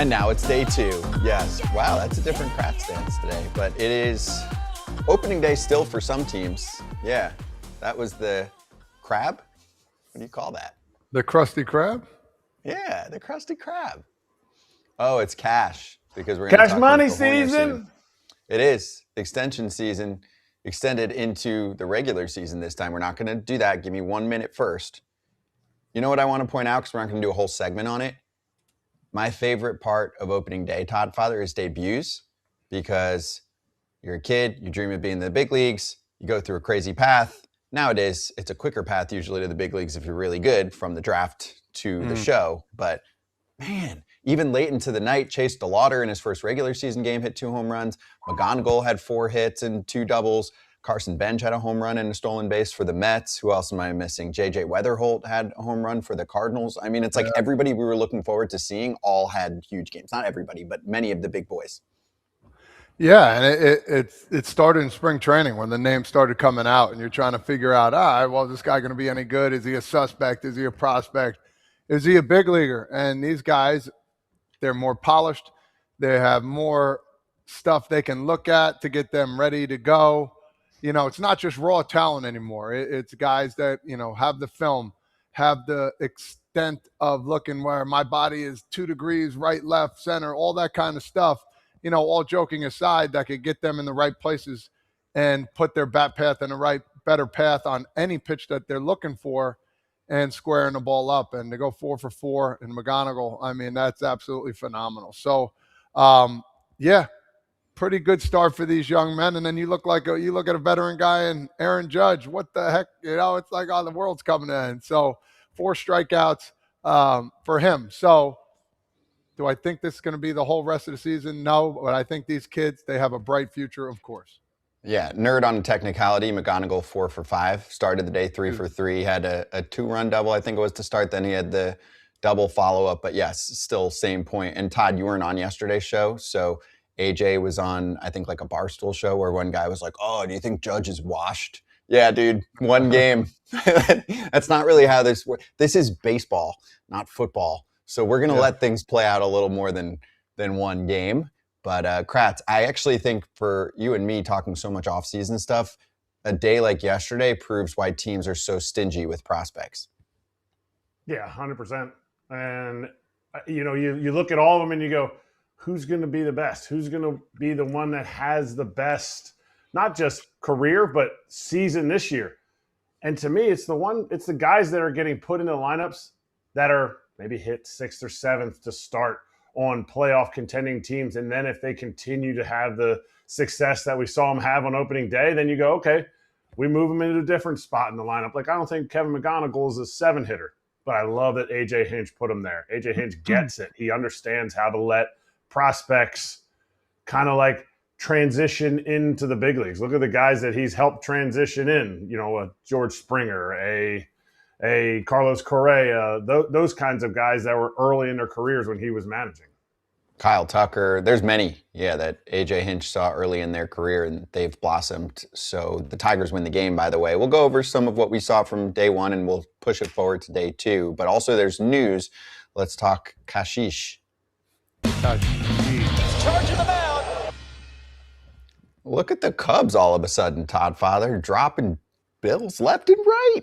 And now it's day 2. Yes. Wow, that's a different Kratz dance today. But it is opening day still for some teams. Yeah. That was the crab? What do you call that? The Krusty Krab? Yeah, the Krusty Krab. Oh, it's cash. Because we're Cash money season. Soon. It is. Extension season extended into the regular season this time. We're not going to do that. Give me 1 minute first. You know what I want to point out, because we're not going to do a whole segment on it? My favorite part of opening day, Todd Father, is debuts, because you're a kid, you dream of being in the big leagues, you go through a crazy path. Nowadays, it's a quicker path usually to the big leagues if you're really good, from the draft to the show. But man, even late into the night, Chase DeLauder in his first regular season game hit 2 home runs. McGonigal had 4 hits and 2 doubles. Carson Bench had a home run and a stolen base for the Mets. Who else am I missing? J.J. Weatherholt had a home run for the Cardinals. I mean, it's like everybody we were looking forward to seeing all had huge games. Not everybody, but many of the big boys. Yeah, and it started in spring training when the names started coming out, and you're trying to figure out, well, is this guy going to be any good? Is he a suspect? Is he a prospect? Is he a big leaguer? And these guys, they're more polished. They have more stuff they can look at to get them ready to go. You know, it's not just raw talent anymore. It's guys that, you know, have the film, have the extent of looking where my body is 2 degrees, right, left, center, all that kind of stuff. You know, all joking aside, that could get them in the right places and put their bat path in the right, better path on any pitch that they're looking for and squaring the ball up. And to go 4 for 4 in McGonigal, I mean, that's absolutely phenomenal. So, yeah. Pretty good start for these young men. And then you look at a veteran guy and Aaron Judge. What the heck? You know, it's like, the world's coming in. So 4 strikeouts for him. So do I think this is going to be the whole rest of the season? No, but I think these kids, they have a bright future, of course. Yeah, nerd on technicality. McGonigal 4 for 5. Started the day 3 for 3. Had a 2-run double, I think it was, to start. Then he had the double follow-up. But yes, still same point. And Todd, you weren't on yesterday's show, so AJ was on, I think, like a Barstool show where one guy was like, do you think Judge is washed? Yeah, dude, 1 game. That's not really how this works. This is baseball, not football. So we're going to let things play out a little more than 1 game. But Kratz, I actually think for you and me talking so much off-season stuff, a day like yesterday proves why teams are so stingy with prospects. Yeah, 100%. And, you know, you look at all of them and you go, who's going to be the best? Who's going to be the one that has the best, not just career, but season this year? And to me, it's the guys that are getting put into lineups that are maybe hit 6th or 7th to start on playoff contending teams. And then if they continue to have the success that we saw them have on opening day, then you go, okay, we move them into a different spot in the lineup. Like, I don't think Kevin McGonigal is a 7-hitter, but I love that A.J. Hinch put him there. A.J. Hinch gets it. He understands how to let prospects kind of like transition into the big leagues. Look at the guys that he's helped transition in, you know, a George Springer, a Carlos Correa, those kinds of guys that were early in their careers when he was managing. Kyle Tucker, there's many, that A.J. Hinch saw early in their career, and they've blossomed. So the Tigers win the game, by the way. We'll go over some of what we saw from day 1, and we'll push it forward to day 2. But also there's news. Let's talk Kashish. Charging the mound. Look at the Cubs all of a sudden, Todd Father, dropping bills left and right.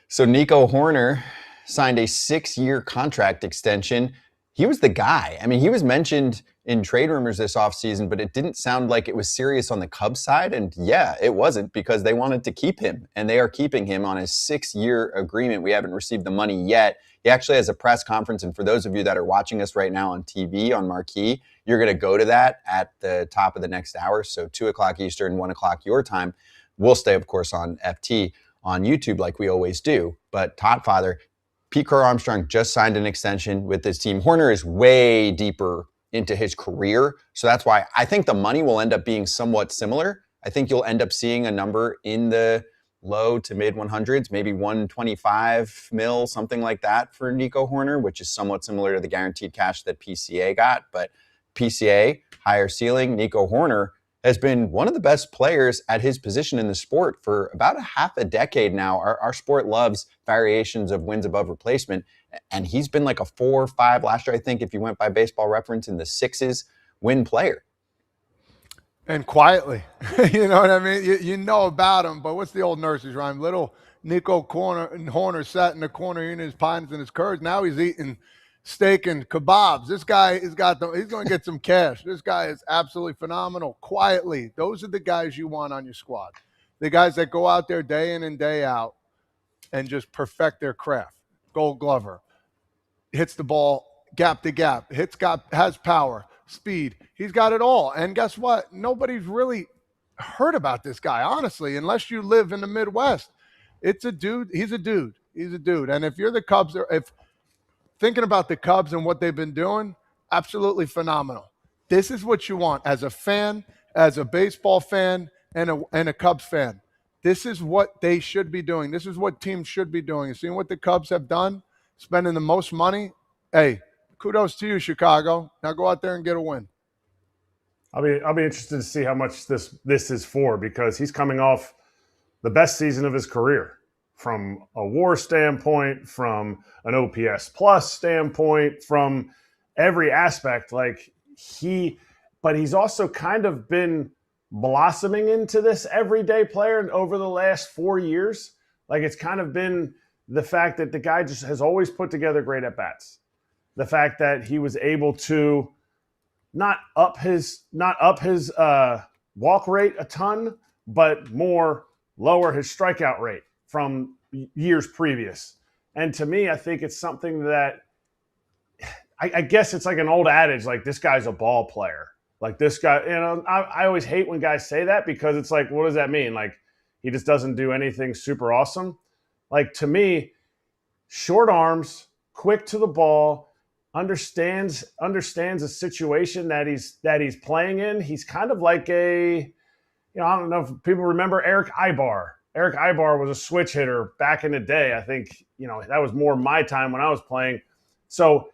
So Nico Hoerner signed a 6-year contract extension. He was the guy. I mean, he was mentioned in trade rumors this offseason, but it didn't sound like it was serious on the Cubs side. And yeah, it wasn't, because they wanted to keep him, and they are keeping him on a 6-year agreement. We haven't received the money yet. He actually has a press conference. And for those of you that are watching us right now on TV, on Marquee, you're going to go to that at the top of the next hour. So 2:00 Eastern, 1:00 your time. We'll stay, of course, on FT on YouTube like we always do. But Todd Father, Pete Crow-Armstrong just signed an extension with his team. Hoerner is way deeper into his career. So that's why I think the money will end up being somewhat similar. I think you'll end up seeing a number in the low to mid 100s, maybe 125 mil, something like that for Nico Hoerner, which is somewhat similar to the guaranteed cash that PCA got. But PCA, higher ceiling. Nico Hoerner has been one of the best players at his position in the sport for about a half a decade now. Our sport loves variations of wins above replacement. And he's been like a 4 or 5 last year, I think, if you went by Baseball Reference, in the 6s win player. And quietly, you know what I mean? You know about him, but what's the old nurse's rhyme? Little Nico Hoerner sat in the corner eating his pines and his curds. Now he's eating steak and kebabs. This guy he's going to get some cash. This guy is absolutely phenomenal. Quietly, those are the guys you want on your squad. The guys that go out there day in and day out and just perfect their craft. Gold Glover hits the ball gap to gap, has power, speed. He's got it all. And guess what? Nobody's really heard about this guy, honestly, unless you live in the Midwest. It's a dude. He's a dude. He's a dude. And if you're the Cubs, if thinking about the Cubs and what they've been doing, absolutely phenomenal. This is what you want as a fan, as a baseball fan, and a Cubs fan. This is what they should be doing. This is what teams should be doing. Seeing what the Cubs have done, spending the most money. Hey, kudos to you, Chicago. Now go out there and get a win. I'll be interested to see how much this is for, because he's coming off the best season of his career from a WAR standpoint, from an OPS plus standpoint, from every aspect. But he's also kind of been blossoming into this everyday player over the last 4 years. Like, it's kind of been the fact that the guy just has always put together great at-bats. The fact that he was able to not up his walk rate a ton, but more lower his strikeout rate from years previous. And to me, I think it's something that I guess it's like an old adage, like, this guy's a ball player. Like, this guy, I always hate when guys say that, because it's like, what does that mean? Like, he just doesn't do anything super awesome. Like, to me, short arms, quick to the ball, understands the situation that he's playing in. He's kind of like I don't know if people remember Erik Ibar. Erik Ibar was a switch hitter back in the day. I think, that was more my time when I was playing. So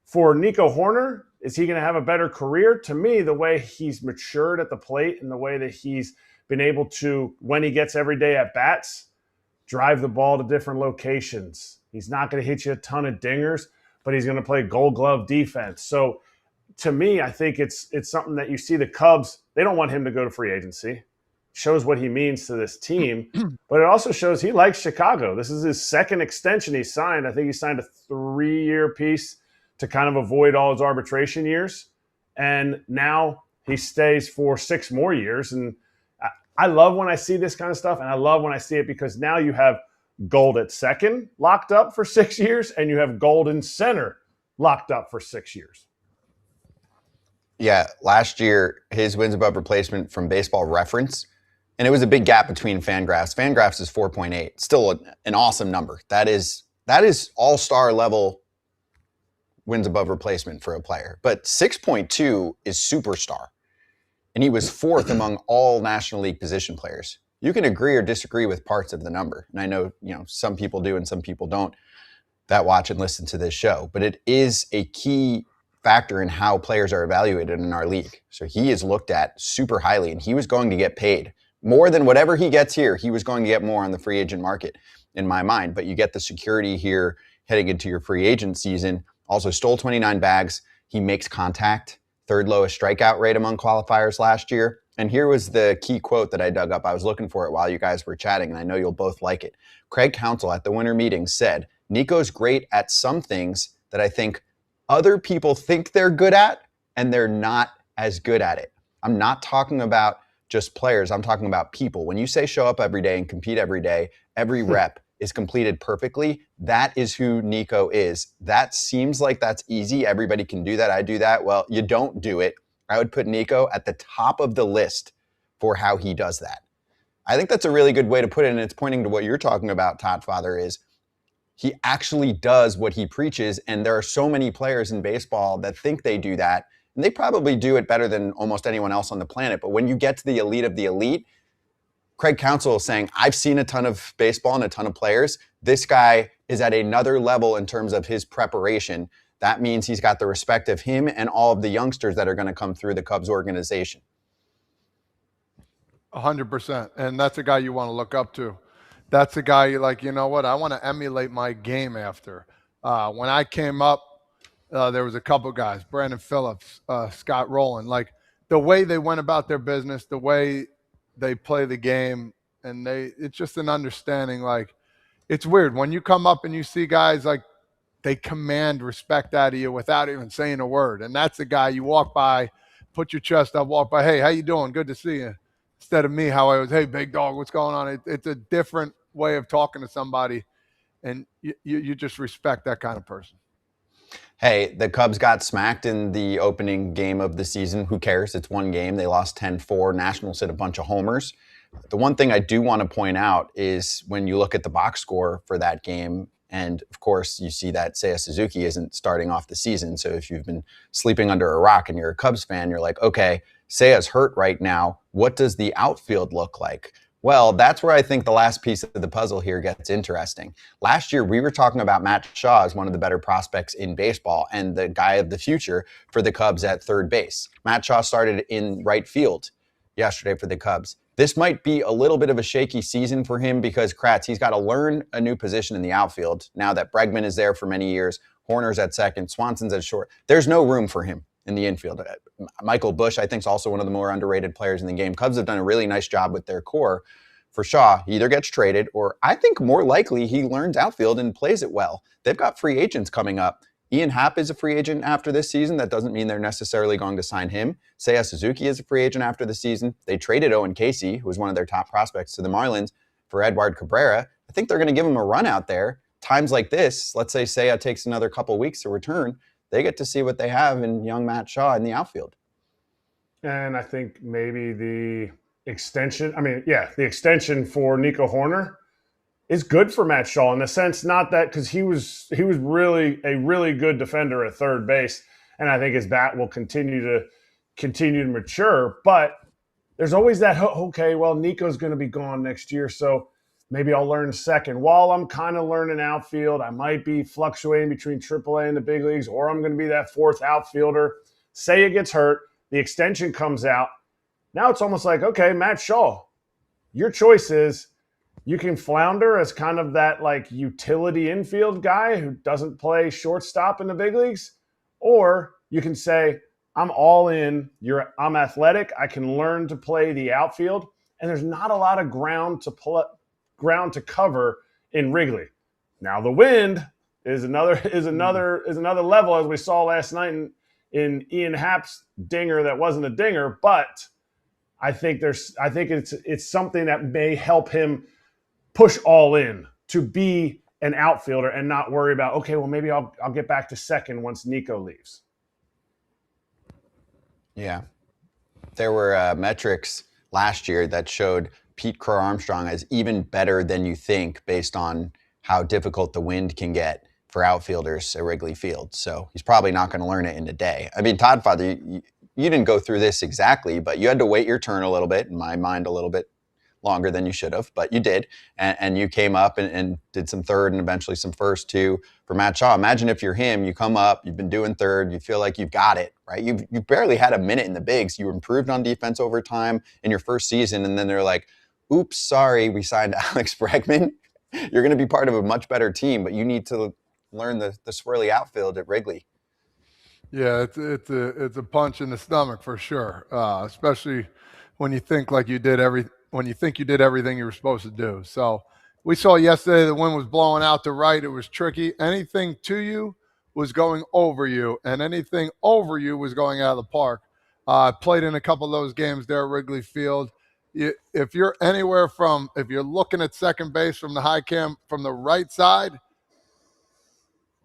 for Nico Hoerner, is he going to have a better career? To me, the way he's matured at the plate and the way that he's been able to, when he gets every day at bats, drive the ball to different locations. He's not going to hit you a ton of dingers, but he's going to play Gold Glove defense. So to me, I think it's something that you see the Cubs, they don't want him to go to free agency. Shows what he means to this team, but it also shows he likes Chicago. This is his second extension he signed. I think he signed a 3-year piece to kind of avoid all his arbitration years. And now he stays for 6 more years. And I love when I see this kind of stuff, and I love when I see it, because now you have Gold at second locked up for 6 years, and you have Gold in center locked up for 6 years. Yeah, last year, his wins above replacement from Baseball Reference, and it was a big gap between Fangraphs. Fangraphs is 4.8, still an awesome number. That is all-star level wins above replacement for a player. But 6.2 is superstar, and he was 4th among all National League position players. You can agree or disagree with parts of the number. And I know, some people do and some people don't that watch and listen to this show. But it is a key factor in how players are evaluated in our league. So he is looked at super highly, and he was going to get paid more than whatever he gets here. He was going to get more on the free agent market, in my mind. But you get the security here heading into your free agent season. Also stole 29 bags. He makes contact. 3rd lowest strikeout rate among qualifiers last year. And here was the key quote that I dug up. I was looking for it while you guys were chatting, and I know you'll both like it. Craig Counsell at the winter meeting said, "Nico's great at some things that I think other people think they're good at, and they're not as good at it." I'm not talking about just players. I'm talking about people. When you say show up every day and compete every day, every rep is completed perfectly. That is who Nico is. That seems like that's easy. Everybody can do that. I do that. Well, you don't do it. I would put Nico at the top of the list for how he does that. I think that's a really good way to put it, and it's pointing to what you're talking about, Todd Father, is he actually does what he preaches, and there are so many players in baseball that think they do that, and they probably do it better than almost anyone else on the planet. But when you get to the elite of the elite, Craig Counsell is saying, I've seen a ton of baseball and a ton of players. This guy is at another level in terms of his preparation. That means he's got the respect of him and all of the youngsters that are going to come through the Cubs organization. 100%. And that's a guy you want to look up to. That's a guy you're like, you know what? I want to emulate my game after. When I came up, there was a couple guys, Brandon Phillips, Scott Rowland, like the way they went about their business, the way they play the game, and it's just an understanding. Like, it's weird when you come up and you see guys like they command respect out of you without even saying a word. And that's the guy you walk by, put your chest up, walk by, hey, how you doing? Good to see you. Instead of me, how I was, hey, big dog, what's going on? It's a different way of talking to somebody, and you just respect that kind of person. Hey, the Cubs got smacked in the opening game of the season. Who cares? It's one game. They lost 10-4. Nationals hit a bunch of homers. The one thing I do want to point out is when you look at the box score for that game, and of course you see that Seiya Suzuki isn't starting off the season. So if you've been sleeping under a rock and you're a Cubs fan, you're like, okay, Seiya's hurt right now. What does the outfield look like? Well, that's where I think the last piece of the puzzle here gets interesting. Last year, we were talking about Matt Shaw as one of the better prospects in baseball and the guy of the future for the Cubs at third base. Matt Shaw started in right field yesterday for the Cubs. This might be a little bit of a shaky season for him because Kratz, he's got to learn a new position in the outfield now that Bregman is there for many years. Hoerner's at second, Swanson's at short. There's no room for him in the infield. Michael Busch, I think, is also one of the more underrated players in the game. Cubs have done a really nice job with their core. For Shaw, he either gets traded or I think more likely he learns outfield and plays it well. They've got free agents coming up. Ian Happ is a free agent after this season. That doesn't mean they're necessarily going to sign him. Seiya Suzuki is a free agent after the season. They traded Owen Casey, who was one of their top prospects, to the Marlins for Edward Cabrera. I think they're going to give him a run out there. Times like this, let's say Seiya takes another couple weeks to return, they get to see what they have in young Matt Shaw in the outfield. And I think maybe the extension for Nico Hoerner is good for Matt Shaw in the sense, not that because he was really a really good defender at third base, and I think his bat will continue to mature. But there's always that, okay, well, Nico's going to be gone next year, so maybe I'll learn second. While I'm kind of learning outfield, I might be fluctuating between AAA and the big leagues, or I'm going to be that fourth outfielder. Seiya gets hurt, the extension comes out. Now it's almost like, okay, Matt Shaw, your choice is you can flounder as kind of that like utility infield guy who doesn't play shortstop in the big leagues, or you can say, I'm all in. I'm athletic. I can learn to play the outfield, and there's not a lot of ground to cover in Wrigley. Now the wind is another level, as we saw last night in Ian Happ's dinger that wasn't a dinger, but I think it's something that may help him push all in to be an outfielder and not worry about, okay, well, maybe I'll get back to second once Nico leaves. Yeah. There were metrics last year that showed Pete Crow-Armstrong as even better than you think based on how difficult the wind can get for outfielders at Wrigley Field. So he's probably not going to learn it in a day. I mean, Todd Father, you didn't go through this exactly, but you had to wait your turn a little bit, in my mind a little bit longer than you should have, but you did. And you came up and did some third and eventually some first too for Matt Shaw. Imagine if you're him, you come up, you've been doing third, you feel like you've got it, right? You've barely had a minute in the bigs. You improved on defense over time in your first season, and then they're like, oops, sorry, we signed Alex Bregman. You're going to be part of a much better team, but you need to learn the swirly outfield at Wrigley. Yeah, it's a punch in the stomach for sure, especially when you think you did everything you were supposed to do. So we saw yesterday the wind was blowing out to right. It was tricky. Anything to you was going over you, and anything over you was going out of the park. I played in a couple of those games there at Wrigley Field. If you're looking at second base from the high cam from the right side,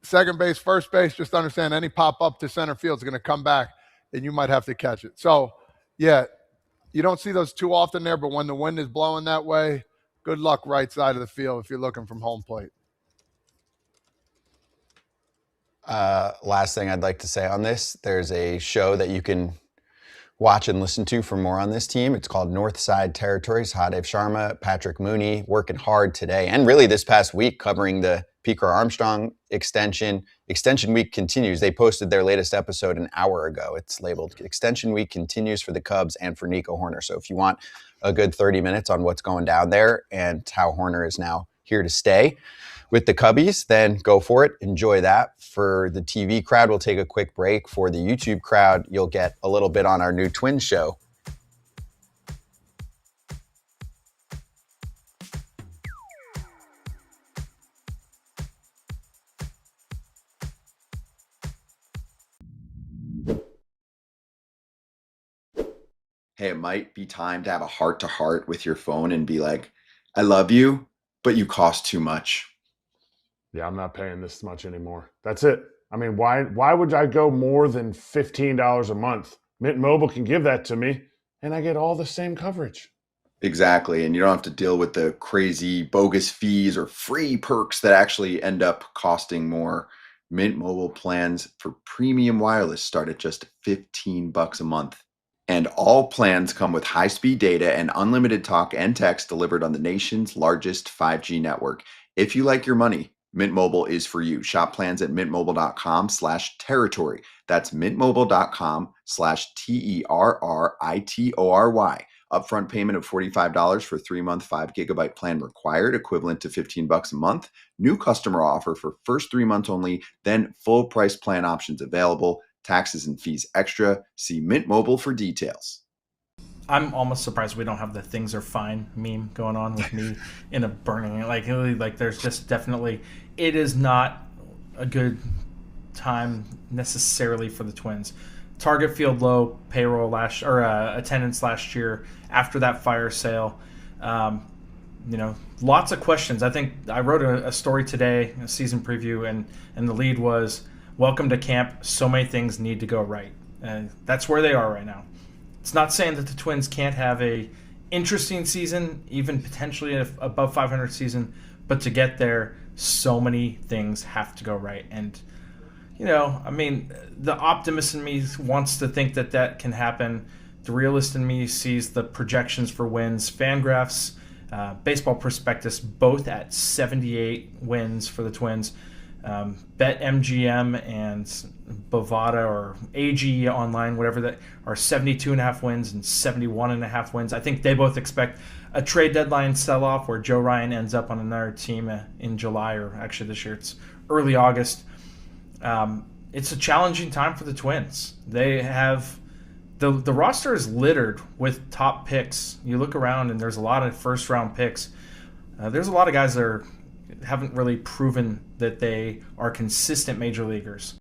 second base, first base, just understand any pop up to center field is going to come back and you might have to catch it. So, yeah, you don't see those too often there, but when the wind is blowing that way, good luck right side of the field if you're looking from home plate. Last thing I'd like to say on this, there's a show that you can watch and listen to for more on this team. It's called North Side Territories. Hadev Sharma, Patrick Mooney, working hard today and really this past week covering the Pete Crow-Armstrong extension. Extension week continues. They posted their latest episode an hour ago. It's labeled Extension Week Continues for the Cubs and for Nico Hoerner. So if you want a good 30 minutes on what's going down there and how Hoerner is now here to stay with the Cubbies, then go for it. Enjoy that. For the TV crowd, we'll take a quick break. For the YouTube crowd, you'll get a little bit on our new Twins show. Hey, it might be time to have a heart-to-heart with your phone and be like, I love you, but you cost too much. Yeah, I'm not paying this much anymore. That's it. I mean, why would I go more than $15 a month? Mint Mobile can give that to me, and I get all the same coverage. Exactly, and you don't have to deal with the crazy bogus fees or free perks that actually end up costing more. Mint Mobile plans for premium wireless start at just $15 a month. And all plans come with high-speed data and unlimited talk and text delivered on the nation's largest 5G network. If you like your money, Mint Mobile is for you. Shop plans at mintmobile.com/territory. That's mintmobile.com/TERRITORY. Upfront payment of $45 for 3-month 5 gigabyte plan required, equivalent to $15 a month. New customer offer for first 3 months only, then full price plan options available. Taxes and fees extra. See Mint Mobile for details. I'm almost surprised we don't have the "things are fine" meme going on with me in a burning, like there's just definitely, it is not a good time necessarily for the Twins. Target field low payroll attendance last year after that fire sale. Lots of questions. I think I wrote a story today, a season preview, and the lead was, "Welcome to camp. So many things need to go right." And that's where they are right now. It's not saying that the Twins can't have a interesting season, even potentially an above 500 season, but to get there, so many things have to go right. And, the optimist in me wants to think that that can happen. The realist in me sees the projections for wins, Fangraphs, Baseball Prospectus, both at 78 wins for the Twins. BetMGM and Bovada or AG Online, whatever that are, 72.5 wins and 71.5 wins. I think they both expect a trade deadline sell-off where Joe Ryan ends up on another team in July, or actually this year it's early August. It's a challenging time for the Twins. They have the roster is littered with top picks. You look around and there's a lot of first-round picks. There's a lot of guys that haven't really proven that they are consistent major leaguers.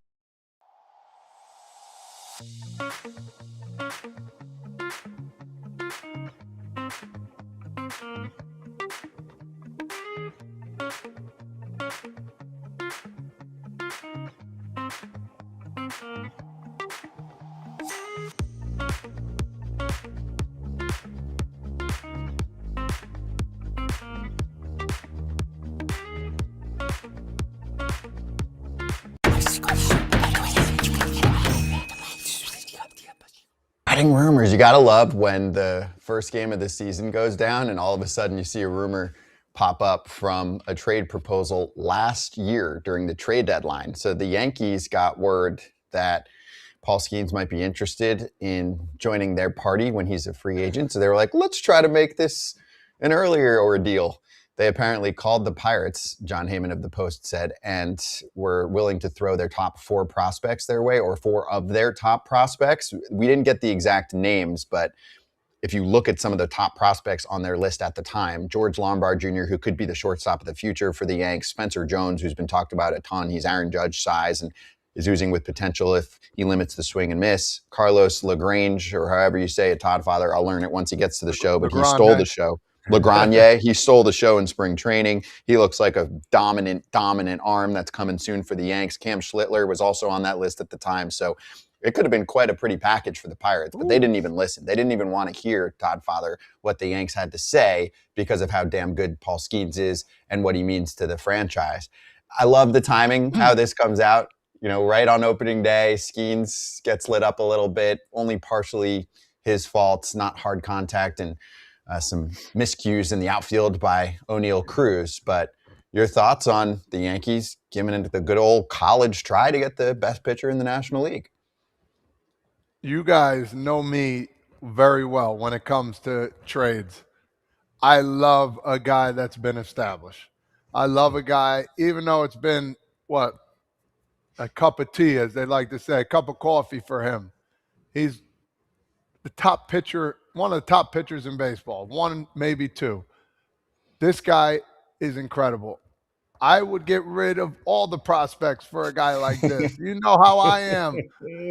Rumors. You gotta love when the first game of the season goes down and all of a sudden you see a rumor pop up from a trade proposal last year during the trade deadline. So the Yankees got word that Paul Skenes might be interested in joining their party when he's a free agent. So they were like, let's try to make this an earlier ordeal. They apparently called the Pirates, John Heyman of the Post said, and were willing to throw their top 4 prospects their way, or 4 of their top prospects. We didn't get the exact names, but if you look at some of the top prospects on their list at the time, George Lombard Jr., who could be the shortstop of the future for the Yanks, Spencer Jones, who's been talked about a ton. He's Aaron Judge size and is oozing with potential if he limits the swing and miss. Carlos LaGrange, or however you say it, Todd Father, I'll learn it once he gets to the show, but he stole the show. LaGrange, he stole the show in spring training. He looks like a dominant arm that's coming soon for the Yanks. Cam Schlittler was also on that list at the time. So it could have been quite a pretty package for the Pirates, but they didn't even listen. They didn't even want to hear, Todd Father, what the Yanks had to say because of how damn good Paul Skenes is and what he means to the franchise. I love the timing, how this comes out. Right on opening day, Skenes gets lit up a little bit, only partially his fault, not hard contact, and some miscues in the outfield by O'Neal Cruz. But your thoughts on the Yankees giving it the good old college try to get the best pitcher in the National League? You guys know me very well when it comes to trades. I love a guy that's been established. I love a guy, even though it's been, a cup of tea, as they like to say, a cup of coffee for him. He's the top pitcher, one of the top pitchers in baseball, one, maybe two. This guy is incredible. I would get rid of all the prospects for a guy like this. You know how I am.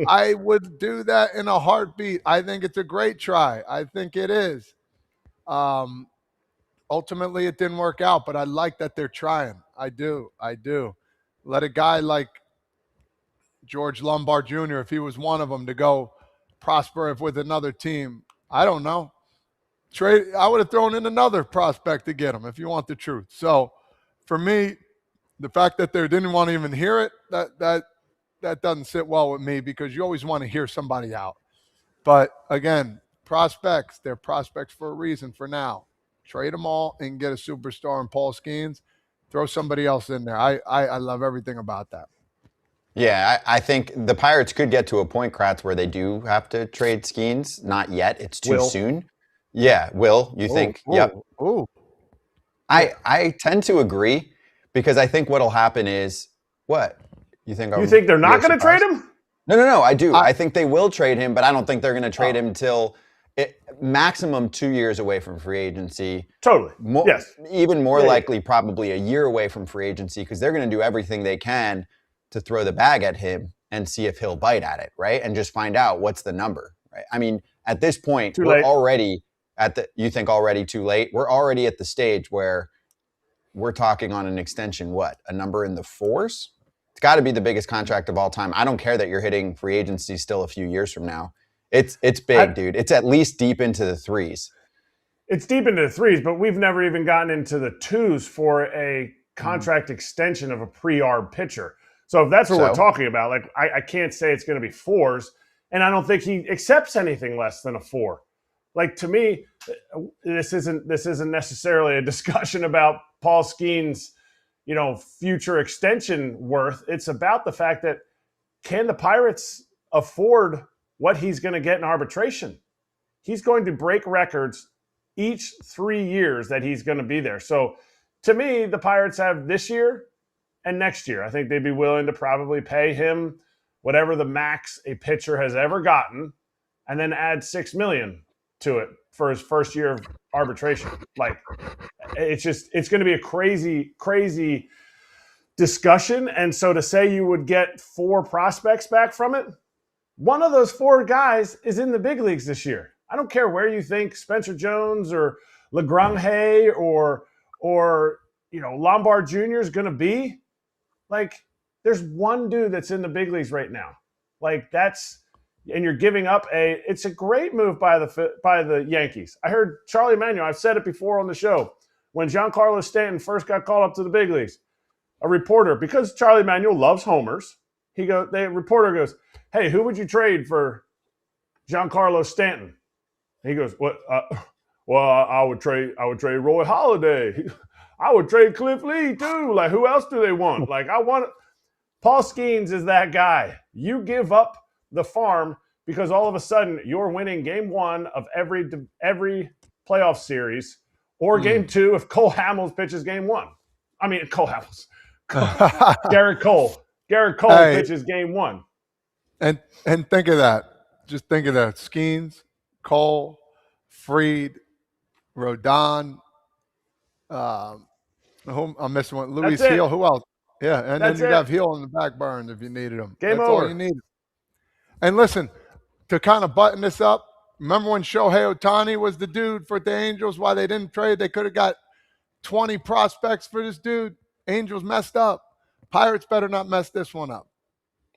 I would do that in a heartbeat. I think it's a great try. I think it is. Ultimately, it didn't work out, but I like that they're trying. I do. Let a guy like George Lombard Jr., if he was one of them, to go prosper with another team. I don't know. Trade. I would have thrown in another prospect to get him, if you want the truth. So, for me, the fact that they didn't want to even hear it, that doesn't sit well with me, because you always want to hear somebody out. But again, prospects, they're prospects for a reason for now. Trade them all and get a superstar in Paul Skenes. Throw somebody else in there. I love everything about that. Yeah, I think the Pirates could get to a point, Kratz, where they do have to trade Skenes. Not yet. It's too soon. Yeah, you think? Yep. I tend to agree, because I think what'll happen is, what? You think they're not going to trade him? No, I do. I think they will trade him, but I don't think they're going to trade him till maximum 2 years away from free agency. Totally. Yes. Even more likely, probably a year away from free agency, because they're going to do everything they can to throw the bag at him and see if he'll bite at it, right? And just find out what's the number, right? I mean, at this point, we're already you think already too late? We're already at the stage where we're talking on an extension, a number in the fours? It's got to be the biggest contract of all time. I don't care that you're hitting free agency still a few years from now. It's big, dude. It's at least deep into the threes. It's deep into the threes, but we've never even gotten into the twos for a contract extension of a pre-arb pitcher. So if that's what we're talking about, like I can't say it's going to be fours, and I don't think he accepts anything less than a four. Like, to me, this isn't necessarily a discussion about Paul Skenes' future extension worth. It's about the fact that, can the Pirates afford what he's going to get in arbitration? He's going to break records each 3 years that he's going to be there. So, to me, the Pirates have this year and next year. I think they'd be willing to probably pay him whatever the max a pitcher has ever gotten, and then add $6 million to it for his first year of arbitration. Like, it's going to be a crazy discussion. And so to say you would get 4 prospects back from it, one of those 4 guys is in the big leagues this year. I don't care where you think Spencer Jones or LeGrand or Lombard Jr. is going to be. Like, there's one dude that's in the big leagues right now. Like, and you're giving up it's a great move by the Yankees. I heard Charlie Manuel, I've said it before on the show, when Giancarlo Stanton first got called up to the big leagues, a reporter, because Charlie Manuel loves homers, the reporter goes, "Hey, who would you trade for Giancarlo Stanton?" And he goes, "What? I would trade Roy Halladay. I would trade Cliff Lee too. Like, who else do they want? Like, Paul Skenes is that guy. You give up the farm because all of a sudden you're winning game 1 of every playoff series, or game 2 if Cole Hamels pitches game 1. I mean, Cole Hamels. Garrett Cole pitches game 1. And think of that. Just think of that. Skenes, Cole, Fried, Rodon, I'm missing one. Luis Heel. Who else? Yeah, and then you'd have Heel in the back burn if you needed him. That's over. All you needed. And listen, to kind of button this up, remember when Shohei Ohtani was the dude for the Angels? Why they didn't trade? They could have got 20 prospects for this dude. Angels messed up. Pirates better not mess this one up.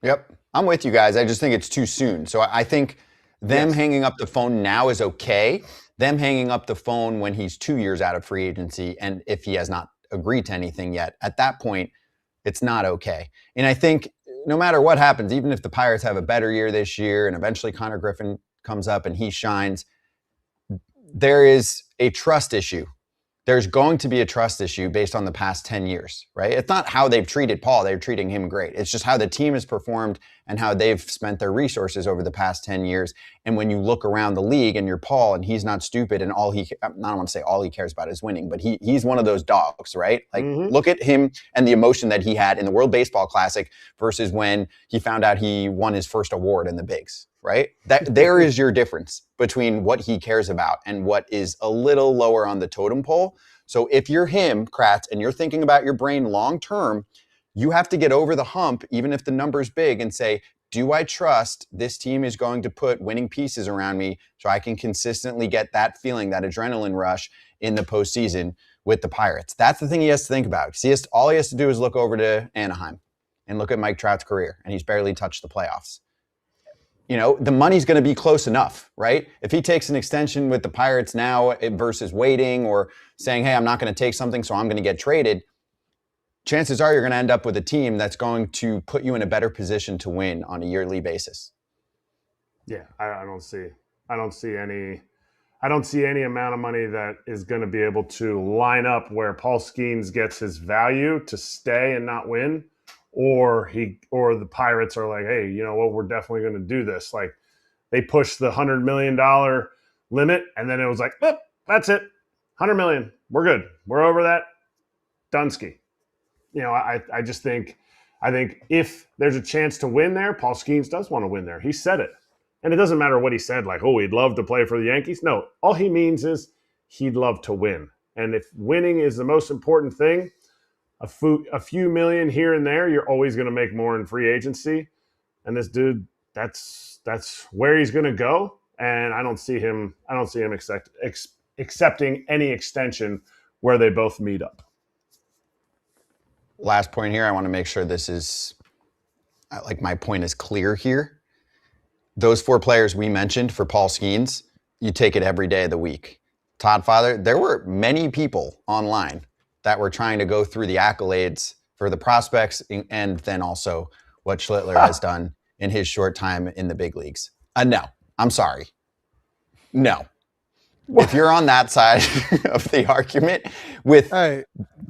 Yep. I'm with you guys. I just think it's too soon. So I think them hanging up the phone now is okay. Them hanging up the phone when he's 2 years out of free agency, and if he has not agreed to anything yet, at that point, it's not okay. And I think no matter what happens, even if the Pirates have a better year this year and eventually Connor Griffin comes up and he shines, there is a trust issue. There's going to be a trust issue based on the past 10 years, right? It's not how they've treated Paul. They're treating him great. It's just how the team has performed and how they've spent their resources over the past 10 years. And when you look around the league and you're Paul and he's not stupid and I don't want to say all he cares about is winning, but he's one of those dogs, right? Like look at him and the emotion that he had in the World Baseball Classic versus when he found out he won his first award in the bigs, right? There is your difference between what he cares about and what is a little lower on the totem pole. So if you're him, Kratz, and you're thinking about your brain long-term, you have to get over the hump, even if the number's big, and say, do I trust this team is going to put winning pieces around me so I can consistently get that feeling, that adrenaline rush in the postseason with the Pirates? That's the thing he has to think about. All he has to do is look over to Anaheim and look at Mike Trout's career, and he's barely touched the playoffs. The money's going to be close enough, right? If he takes an extension with the Pirates now versus waiting or saying, hey, I'm not going to take something, so I'm going to get traded, chances are you're going to end up with a team that's going to put you in a better position to win on a yearly basis. Yeah, I don't see any amount of money that is going to be able to line up where Paul Skenes gets his value to stay and not win. Or the Pirates are like, hey, you know what? We're definitely going to do this. Like they pushed the $100 million limit, and then it was like, that's it, $100 million, we're good, we're over that, Dunsky. I just think, if there's a chance to win there, Paul Skenes does want to win there. He said it, and it doesn't matter what he said, like, oh, he'd love to play for the Yankees. No, all he means is he'd love to win, and if winning is the most important thing. A few million here and there, you're always going to make more in free agency. And this dude, that's where he's going to go. And I don't see him accepting any extension where they both meet up. Last point here, I want to make sure my point is clear here. Those 4 players we mentioned for Paul Skenes, you take it every day of the week. Todd Father, there were many people online that were trying to go through the accolades for the prospects and then also what Schlittler has done in his short time in the big leagues. No, I'm sorry. No. If you're on that side of the argument with a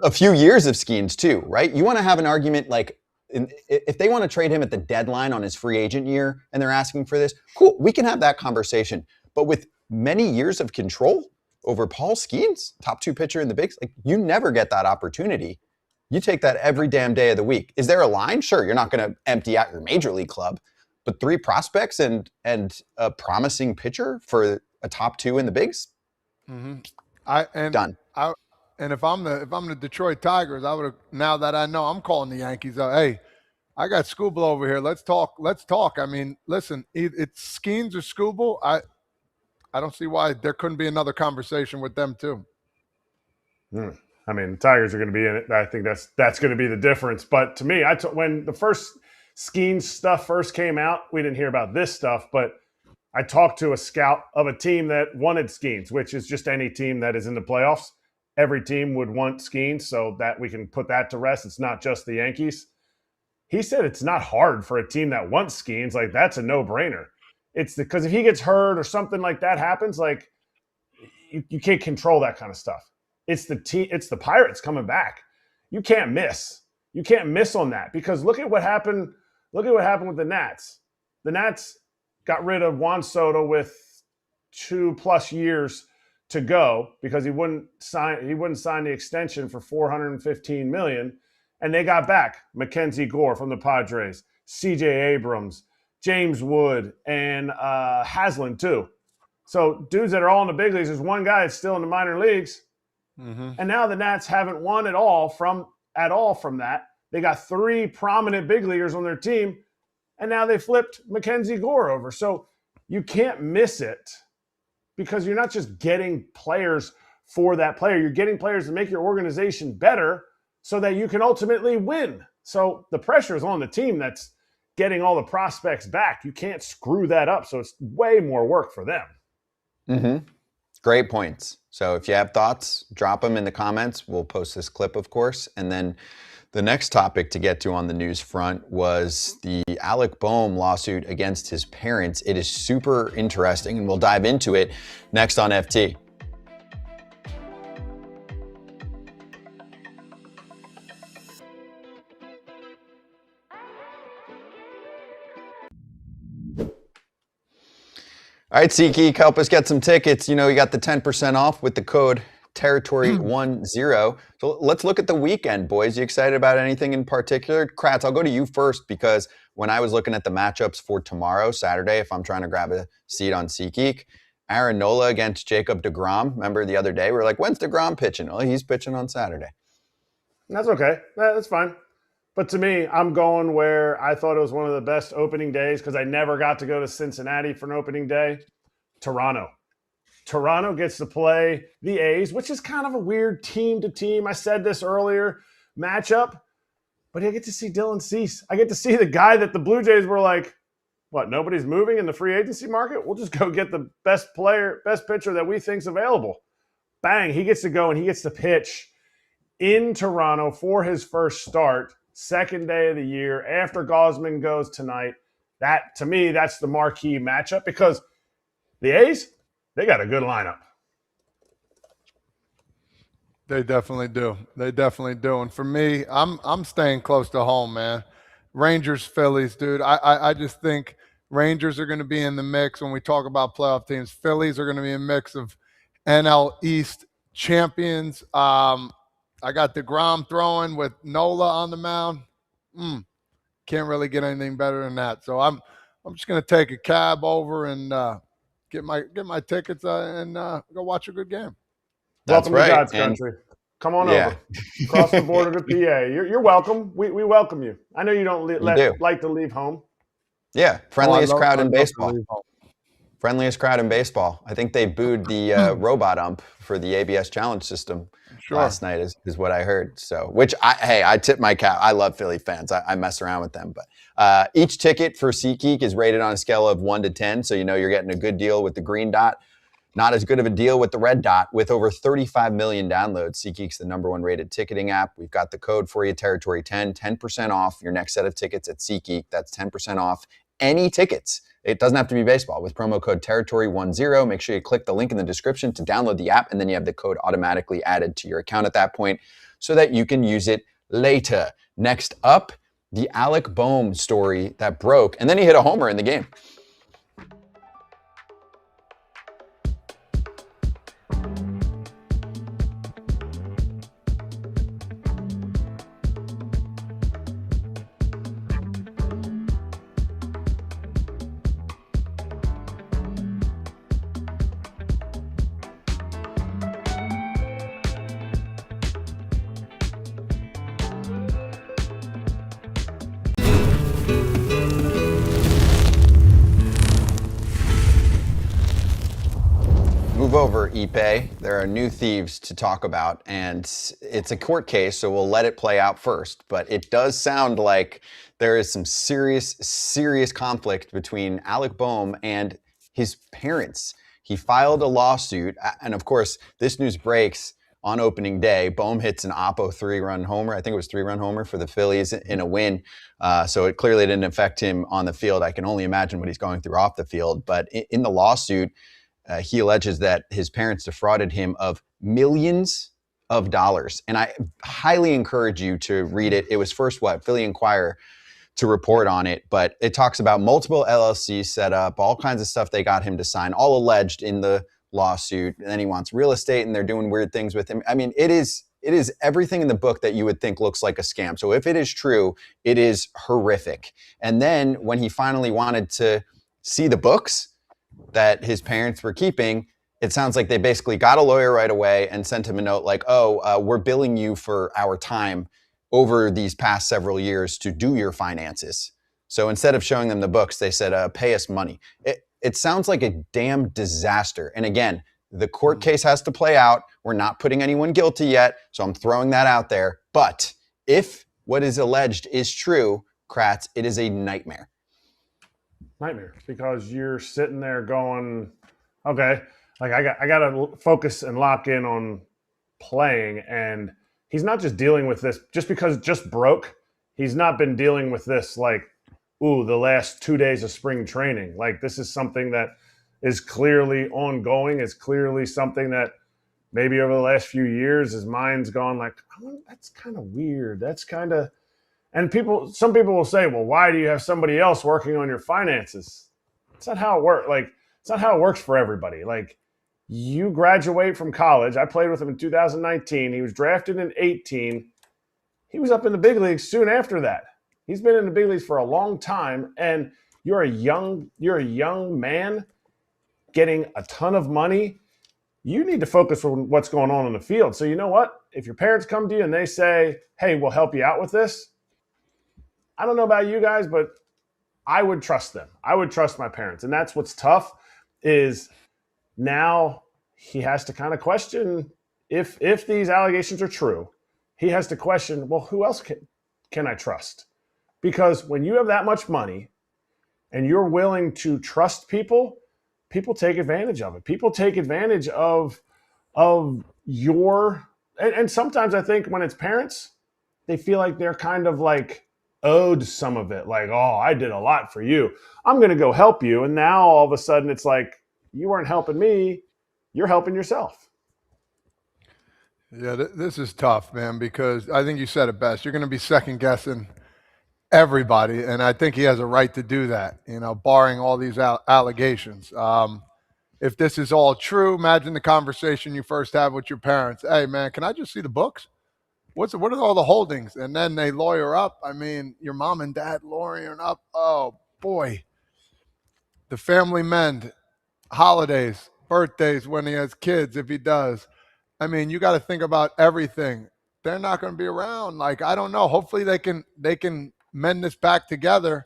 few years of Skenes too, right? You want to have an argument like if they want to trade him at the deadline on his free agent year and they're asking for this, cool, we can have that conversation. But with many years of control over Paul Skenes, top 2 pitcher in the bigs, like you never get that opportunity. You take that every damn day of the week. Is there a line? Sure, you're not going to empty out your major league club, but 3 prospects and a promising pitcher for a top 2 in the bigs. Done. And if I'm the Detroit Tigers, I would have. Now that I know, I'm calling the Yankees. Hey, I got Scooble over here. Let's talk. I mean, listen, it's Skenes or Scooble. I don't see why there couldn't be another conversation with them too. I mean, the Tigers are going to be in it. I think that's going to be the difference. But to me, when the first Skenes stuff first came out, we didn't hear about this stuff. But I talked to a scout of a team that wanted Skenes, which is just any team that is in the playoffs. Every team would want Skenes, so that we can put that to rest. It's not just the Yankees. He said it's not hard for a team that wants Skenes. Like that's a no-brainer. It's because if he gets hurt or something like that happens, like you can't control that kind of stuff. It's the Pirates coming back. You can't miss. You can't miss on that because look at what happened. Look at what happened with the Nats. The Nats got rid of Juan Soto with 2+ years to go because he wouldn't sign the extension for $415 million, and they got back Mackenzie Gore from the Padres, C.J. Abrams, James Wood, and Haslam too. So dudes that are all in the big leagues. There's one guy that's still in the minor leagues, and now the Nats haven't won at all from that. They got 3 prominent big leaguers on their team, and now they flipped Mackenzie Gore over. So you can't miss it because you're not just getting players for that player. You're getting players to make your organization better so that you can ultimately win. So the pressure is on the team that's getting all the prospects back. You can't screw that up. So it's way more work for them. Great points. So if you have thoughts, drop them in the comments. We'll post this clip, of course. And then the next topic to get to on the news front was the Alec Bohm lawsuit against his parents. It is super interesting, and we'll dive into it next on FT. All right, SeatGeek, help us get some tickets. You got the 10% off with the code Territory10. So let's look at the weekend, boys. You excited about anything in particular? Kratz, I'll go to you first because when I was looking at the matchups for tomorrow, Saturday, if I'm trying to grab a seat on SeatGeek, Aaron Nola against Jacob deGrom. Remember the other day, we were like, when's deGrom pitching? Well, he's pitching on Saturday. That's okay. That's fine. But to me, I'm going where I thought it was one of the best opening days because I never got to go to Cincinnati for an opening day. Toronto. Toronto gets to play the A's, which is kind of a weird team-to-team. I said this earlier, matchup. But I get to see Dylan Cease. I get to see the guy that the Blue Jays were like, what, nobody's moving in the free agency market? We'll just go get the best pitcher that we think's available. Bang, he gets to go and he gets to pitch in Toronto for his first start, second day of the year, after Gausman goes tonight. That, to me, that's the marquee matchup because the A's, they got a good lineup. They definitely do. And for me, I'm staying close to home, man. Rangers, Phillies, dude. I just think Rangers are going to be in the mix when we talk about playoff teams. Phillies are going to be a mix of NL East champions. I got DeGrom throwing with Nola on the mound. Can't really get anything better than that. So I'm just going to take a cab over and get my tickets and go watch a good game. That's welcome right. to God's country. Come on over. Across the border to PA. You're welcome. We welcome you. I know you don't like to leave home. Yeah, friendliest crowd in baseball. Friendliest crowd in baseball. I think they booed the robot ump for the ABS challenge system last night is what I heard. So, which I tip my cap. I love Philly fans. I mess around with them. But each ticket for SeatGeek is rated on a scale of 1 to 10. So, you're getting a good deal with the green dot. Not as good of a deal with the red dot. With over 35 million downloads, SeatGeek's the #1 rated ticketing app. We've got the code for you, Territory10, 10% off your next set of tickets at SeatGeek. That's 10% off any tickets. It doesn't have to be baseball. With promo code Territory10, make sure you click the link in the description to download the app, and then you have the code automatically added to your account at that point so that you can use it later. Next up, the Alec Bohm story that broke, and then he hit a homer in the game. Move over, Ipe. There are new thieves to talk about, and it's a court case, so we'll let it play out first. But it does sound like there is some serious conflict between Alec Bohm and his parents. He filed a lawsuit, and of course, this news breaks on opening day. Bohm hits an Oppo 3-run homer. I think it was 3-run homer for the Phillies in a win. So it clearly didn't affect him on the field. I can only imagine what he's going through off the field. But in the lawsuit, he alleges that his parents defrauded him of millions of dollars. And I highly encourage you to read it. It was first Philly Inquirer to report on it. But it talks about multiple LLCs set up, all kinds of stuff they got him to sign, all alleged in the lawsuit. And then he wants real estate and they're doing weird things with him. I mean, it is everything in the book that you would think looks like a scam. So if it is true, it is horrific. And then when he finally wanted to see the books that his parents were keeping, it sounds like they basically got a lawyer right away and sent him a note like, we're billing you for our time over these past several years to do your finances. So instead of showing them the books, they said, pay us money. It sounds like a damn disaster. And again, the court case has to play out. We're not putting anyone guilty yet, so I'm throwing that out there. But if what is alleged is true, Kratz, it is a nightmare. Nightmare, because you're sitting there going, okay, like I got to focus and lock in on playing. And he's not just dealing with this just because it just broke. He's not been dealing with this like, the last 2 days of spring training. Like, this is something that is clearly ongoing. It's clearly something that maybe over the last few years his mind's gone like, that's kind of weird. That's kind of, and some people will say, well, why do you have somebody else working on your finances? That's not how it works. Like, It's not how it works for everybody. Like, you graduate from college. I played with him in 2019. He was drafted in 18. He was up in the big leagues soon after that. He's been in the big leagues for a long time, and you're a young man getting a ton of money. You need to focus on what's going on in the field. So you know what? If your parents come to you and they say, hey, we'll help you out with this, I don't know about you guys, but I would trust them. I would trust my parents. And that's what's tough is now he has to kind of question if these allegations are true. He has to question, well, who else can I trust? Because when you have that much money and you're willing to trust people, people take advantage of it. People take advantage of your, and sometimes I think when it's parents, they feel like they're kind of like owed some of it. Like, oh, I did a lot for you. I'm going to go help you. And now all of a sudden it's like, you weren't helping me. You're helping yourself. Yeah, this is tough, man, because I think you said it best. You're going to be second guessing everybody, and I think he has a right to do that, barring all these allegations. If this is all true, imagine the conversation you first had with your parents. Hey, man, can I just see the books? What are all the holdings? And then they lawyer up. I mean, your mom and dad lawyering up. Oh, boy. The family mend, holidays, birthdays when he has kids, if he does. I mean, you got to think about everything. They're not going to be around. Like, I don't know. Hopefully they can mend this back together.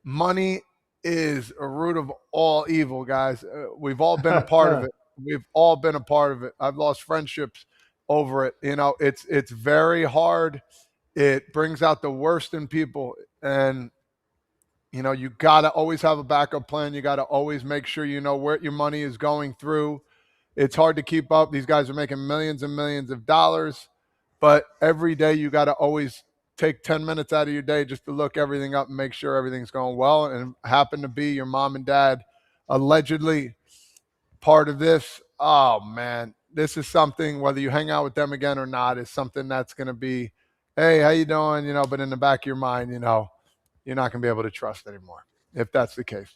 Money is a root of all evil, guys. We've all been a part of it. We've all been a part of it. I've lost friendships over it. It's very hard. It brings out the worst in people. And, you got to always have a backup plan. You got to always make sure you know where your money is going through. It's hard to keep up. These guys are making millions and millions of dollars. But every day you got to always take 10 minutes out of your day just to look everything up and make sure everything's going well. And happen to be your mom and dad allegedly part of this. Oh, man, this is something, whether you hang out with them again or not, is something that's going to be, hey, how you doing? But in the back of your mind, you're not going to be able to trust anymore if that's the case.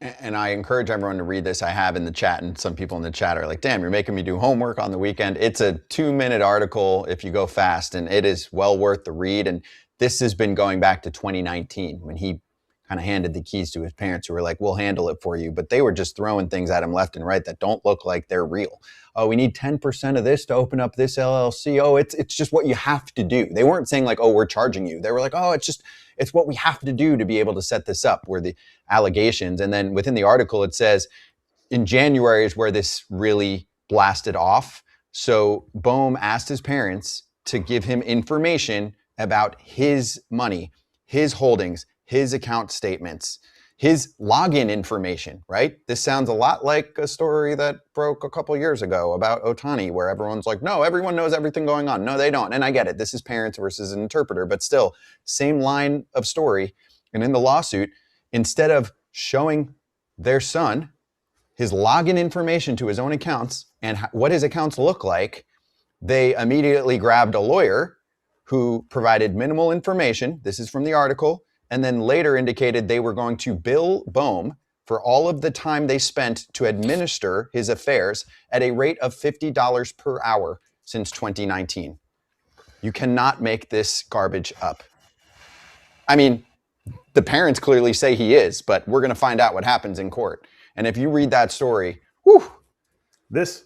And I encourage everyone to read this. I have in the chat, and some people in the chat are like, damn, you're making me do homework on the weekend. It's a 2-minute article if you go fast, and it is well worth the read. And this has been going back to 2019 when he kind of handed the keys to his parents, who were like, we'll handle it for you. But they were just throwing things at him left and right that don't look like they're real. Oh, we need 10% of this to open up this LLC. Oh, it's just what you have to do. They weren't saying like, oh, we're charging you. They were like, oh, it's what we have to do to be able to set this up, were the allegations. And then within the article, it says in January is where this really blasted off. So Bohm asked his parents to give him information about his money, his holdings, his account statements, his login information, right? This sounds a lot like a story that broke a couple years ago about Ohtani, where everyone's like, no, everyone knows everything going on. No, they don't. And I get it. This is parents versus an interpreter, but still, same line of story. And in the lawsuit, instead of showing their son his login information to his own accounts and what his accounts look like, they immediately grabbed a lawyer who provided minimal information. This is from the article. And then later indicated they were going to bill Bohm for all of the time they spent to administer his affairs at a rate of $50 per hour since 2019. You cannot make this garbage up. I mean, the parents clearly say he is, but we're going to find out what happens in court. And if you read that story, whew. This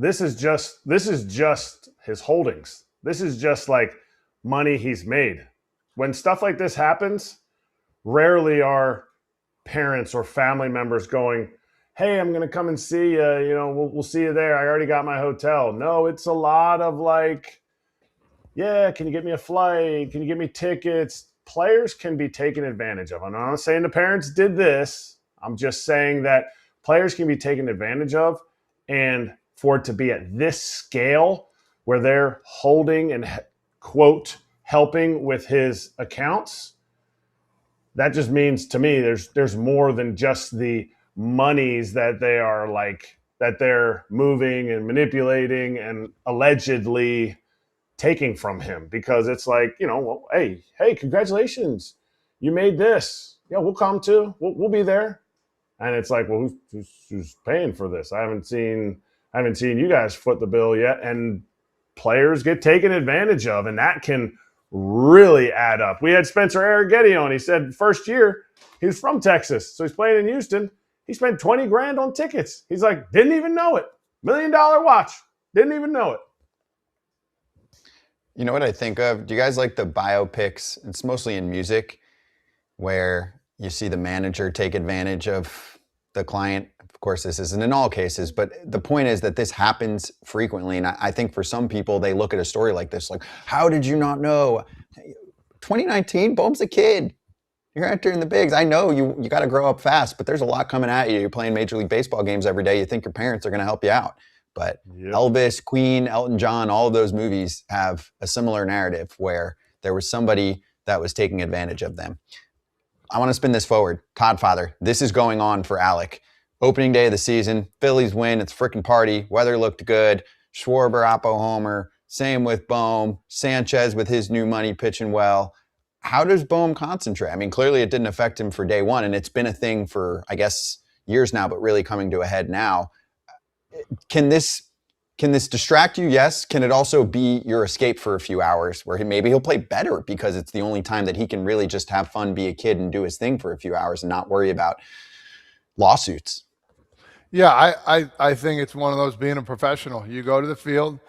is just his holdings. This is just like money he's made. When stuff like this happens, rarely are parents or family members going, hey, I'm going to come and see you. We'll see you there. I already got my hotel. No, it's a lot of like, yeah, can you get me a flight? Can you get me tickets? Players can be taken advantage of. I'm not saying the parents did this. I'm just saying that players can be taken advantage of. And for it to be at this scale where they're holding and, quote, helping with his accounts, that just means to me there's more than just the monies that they're moving and manipulating and allegedly taking from him, because it's like, well, hey, congratulations, you made this. Yeah, we'll come too. We'll be there. And it's like, well, who's paying for this? I haven't seen you guys foot the bill yet. And players get taken advantage of, and that can really add up. We had Spencer Arrighetti on. He said first year, he was from Texas, so he's playing in Houston. He spent $20,000 on tickets. He's like, didn't even know it. $1 million watch. Didn't even know it. You know what I think of? Do you guys like the biopics? It's mostly in music where you see the manager take advantage of the client. Of course, this isn't in all cases, but the point is that this happens frequently. And I think for some people, they look at a story like this, like, how did you not know? 2019, Bohm's a kid. You're entering the bigs. I know you got to grow up fast, but there's a lot coming at you. You're playing Major League Baseball games every day. You think your parents are going to help you out. But Elvis, Queen, Elton John, all of those movies have a similar narrative where there was somebody that was taking advantage of them. I want to spin this forward. Todd Father, this is going on for Alec. Opening day of the season, Phillies win. It's a freaking party. Weather looked good. Schwarber, Oppo, Homer. Same with Bohm. Sanchez with his new money pitching well. How does Bohm concentrate? I mean, clearly it didn't affect him for day one, and it's been a thing for, I guess, years now, but really coming to a head now. Can this distract you? Yes. Can it also be your escape for a few hours where maybe he'll play better because it's the only time that he can really just have fun, be a kid, and do his thing for a few hours and not worry about lawsuits? Yeah, I think it's one of those being a professional. You go to the field,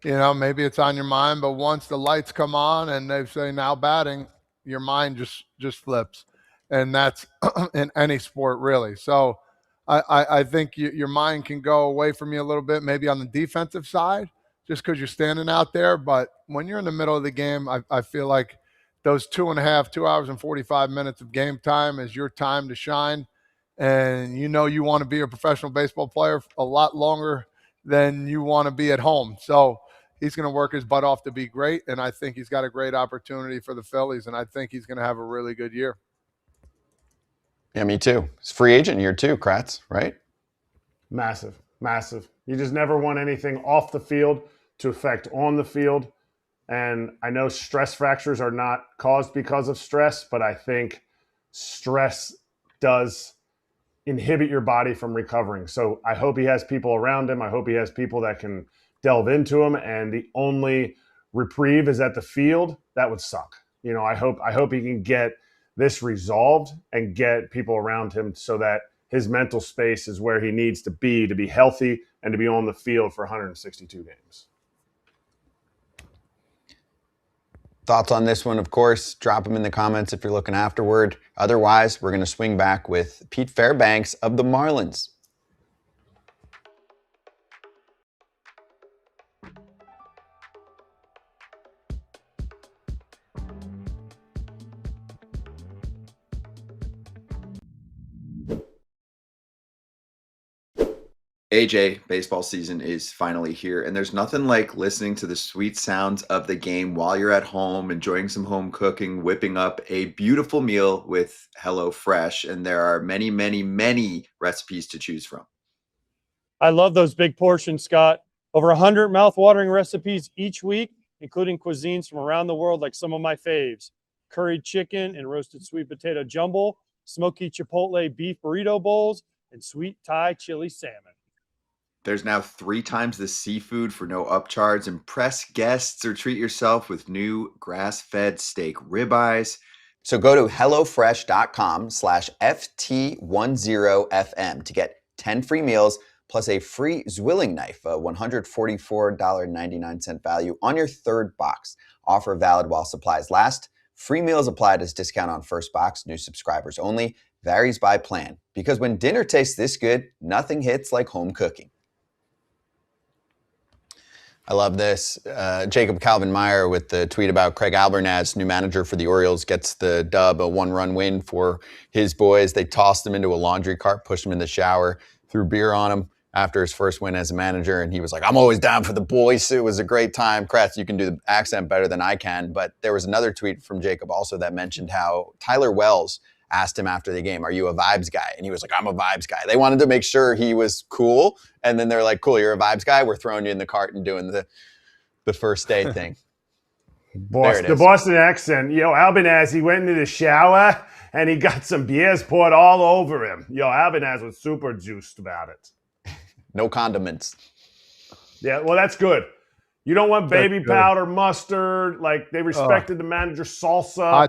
maybe it's on your mind, but once the lights come on and they say now batting, your mind just flips. And that's in any sport, really. So I think your mind can go away from you a little bit, maybe on the defensive side, just because you're standing out there. But when you're in the middle of the game, I feel like those 2 hours and 45 minutes of game time is your time to shine. And you want to be a professional baseball player a lot longer than you want to be at home. So he's going to work his butt off to be great. And I think he's got a great opportunity for the Phillies. And I think he's going to have a really good year. Yeah, me too. It's free agent year too, Kratz, right? Massive. You just never want anything off the field to affect on the field. And I know stress fractures are not caused because of stress, but I think stress does inhibit your body from recovering. So I hope he has people around him. I hope he has people that can delve into him. And the only reprieve is at the field. That would suck. I hope he can get this resolved and get people around him so that his mental space is where he needs to be healthy and to be on the field for 162 games. Thoughts on this one, of course, drop them in the comments if you're looking afterward. Otherwise, we're going to swing back with Pete Fairbanks of the Marlins. AJ, baseball season is finally here, and there's nothing like listening to the sweet sounds of the game while you're at home, enjoying some home cooking, whipping up a beautiful meal with HelloFresh, and there are many, many, many recipes to choose from. I love those big portions, Scott. Over 100 mouth-watering recipes each week, including cuisines from around the world like some of my faves. Curried chicken and roasted sweet potato jumble, smoky chipotle beef burrito bowls, and sweet Thai chili salmon. There's now 3 times the seafood for no upcharge. Impress guests or treat yourself with new grass-fed steak ribeyes. So go to HelloFresh.com/FT10FM to get 10 free meals plus a free Zwilling knife, a $144.99 value on your third box. Offer valid while supplies last. Free meals applied as discount on first box. New subscribers only. Varies by plan. Because when dinner tastes this good, nothing hits like home cooking. I love this. Jacob Calvin-Meyer with the tweet about Craig Albernaz, new manager for the Orioles, gets the dub, a 1-run win for his boys. They tossed him into a laundry cart, pushed him in the shower, threw beer on him after his first win as a manager, and he was like, I'm always down for the boys. It was a great time. Kratz, you can do the accent better than I can. But there was another tweet from Jacob also that mentioned how Tyler Wells asked him after the game, are you a vibes guy? And he was like, I'm a vibes guy. They wanted to make sure he was cool. And then they're like, cool, you're a vibes guy. We're throwing you in the cart and doing the first day thing. The Boston accent. Albernaz, he went into the shower and he got some beers poured all over him. Yo, Albernaz was super juiced about it. No condiments. Yeah, well, that's good. You don't want baby good. powder, mustard. Like, they respected the manager. Salsa.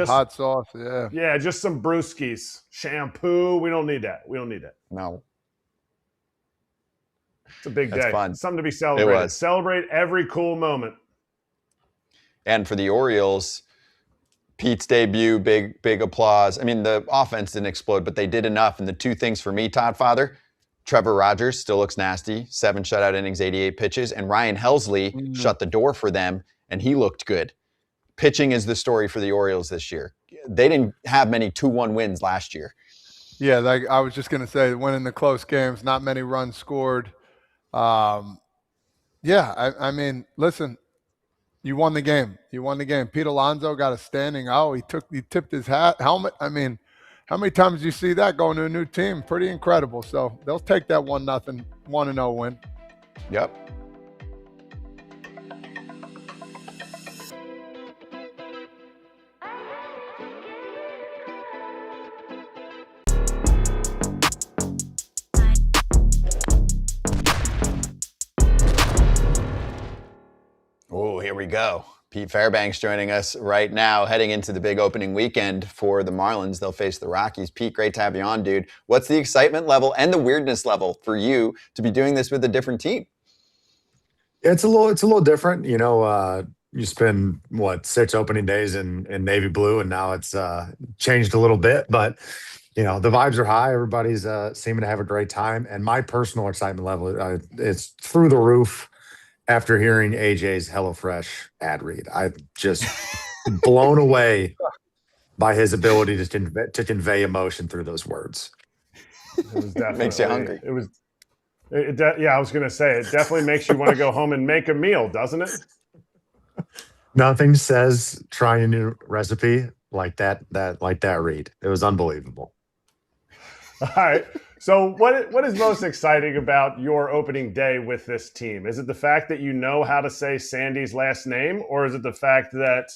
Hot sauce, yeah. Yeah, just some brewskis. Shampoo. We don't need that. No. It's a big That's day. fun. Something to be celebrated. It was. Celebrate every cool moment. And for the Orioles, Pete's debut, big applause. I mean, the offense didn't explode, but they did enough. And the two things for me, Todd Father, Trevor Rogers still looks nasty. 7 shutout innings, 88 pitches. And Ryan Helsley shut the door for them, and he looked good. Pitching is the story for the Orioles this year. They didn't have many 2-1 wins last year. Yeah, like I was just going to say, winning the close games, not many runs scored. I mean, listen, you won the game. Pete Alonso got a standing O. He tipped his helmet. I mean, how many times do you see that going to a new team? Pretty incredible. So they'll take that 1-0 win. Yep. Oh, here we go. Pete Fairbanks joining us right now, heading into the big opening weekend for the Marlins. They'll face the Rockies. Pete, great to have you on, dude. What's the excitement level and the weirdness level for you to be doing this with a different team? It's a little different. You know, you spend 6 opening days in navy blue, and now it's changed a little bit. But you know, the vibes are high. Everybody's seeming to have a great time, and my personal excitement level it's through the roof. After hearing AJ's HelloFresh ad read, I'm just blown away by his ability to convey emotion through those words. It was definitely, makes you hungry. I was going to say, it definitely makes you want to go home and make a meal, doesn't it? Nothing says try a new recipe like that read. It was unbelievable. All right. So what is most exciting about your opening day with this team? Is it the fact that you know how to say Sandy's last name, or is it the fact that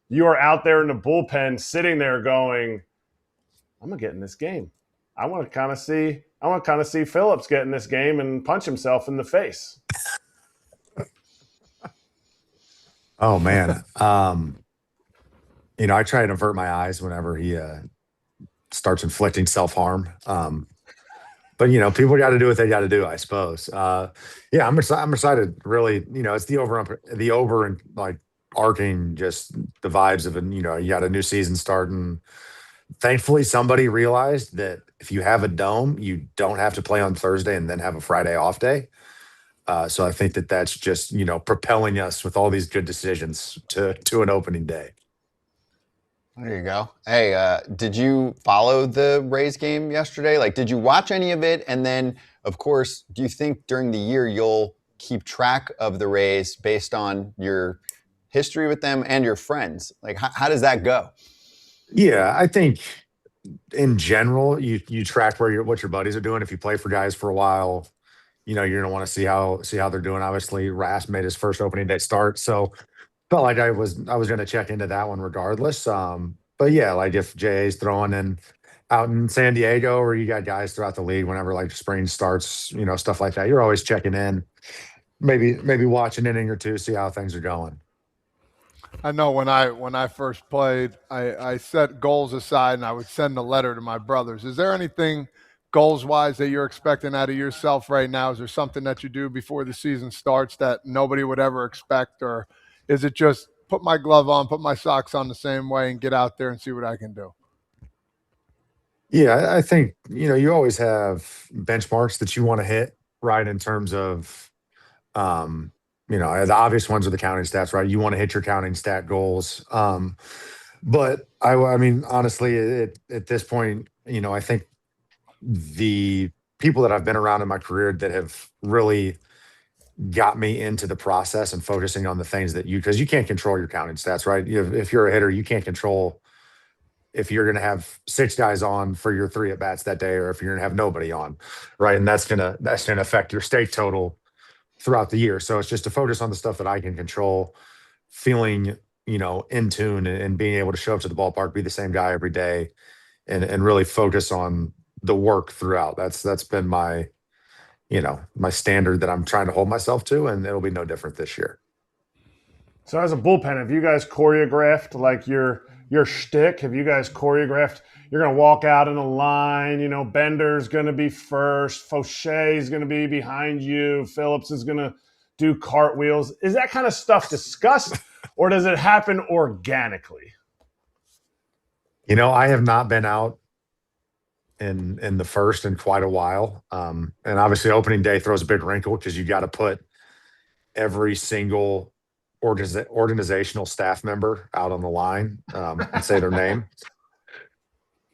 you are out there in the bullpen sitting there going, I'm going to get in this game. I want to kind of see Phillips get in this game and punch himself in the face. Oh man. You know, I try to avert my eyes whenever he starts inflicting self-harm. But you know, people got to do what they got to do, I suppose. Yeah, I'm excited. Really, you know, it's the over and like arcing, just the vibes of you know, you got a new season starting. Thankfully, somebody realized that if you have a dome, you don't have to play on Thursday and then have a Friday off day. So I think that's just, you know, propelling us with all these good decisions to an opening day. There you go. Hey, did you follow the Rays game yesterday? Like, did you watch any of it? And then, of course, do you think during the year you'll keep track of the Rays based on your history with them and your friends? Like, how does that go? Yeah, I think in general, you track what your buddies are doing. If you play for guys for a while, you know, you're gonna want to see how they're doing. Obviously, Ras made his first opening day start, so felt like I was going to check into that one regardless. But yeah, like if Jay's throwing in out in San Diego, or you got guys throughout the league, whenever like spring starts, you know, stuff like that, you're always checking in, maybe watch an inning or two, see how things are going. I know when I first played, I set goals aside and I would send a letter to my brothers. Is there anything goals-wise that you're expecting out of yourself right now? Is there something that you do before the season starts that nobody would ever expect, or is it just put my glove on, put my socks on the same way and get out there and see what I can do? Yeah, I think, you know, you always have benchmarks that you want to hit, right, in terms of, you know, the obvious ones are the counting stats, right? You want to hit your counting stat goals. But I mean, honestly, at this point, you know, I think the people that I've been around in my career that have really got me into the process and focusing on the things that because you can't control your counting stats, right? If you're a hitter, you can't control if you're going to have 6 guys on for your 3 at bats that day, or if you're going to have nobody on, right? And that's going to affect your state total throughout the year. So it's just to focus on the stuff that I can control, feeling in tune and being able to show up to the ballpark, be the same guy every day, and really focus on the work throughout. That's been my my standard that I'm trying to hold myself to, and it'll be no different this year. So as a bullpen, have you guys choreographed like your shtick? Have you guys choreographed? You're going to walk out in a line. Bender's going to be first. Faucher's going to be behind you. Phillips is going to do cartwheels. Is that kind of stuff discussed, or does it happen organically? I have not been out in the first in quite a while, and obviously opening day throws a big wrinkle because you got to put every single organizational staff member out on the line and say their name.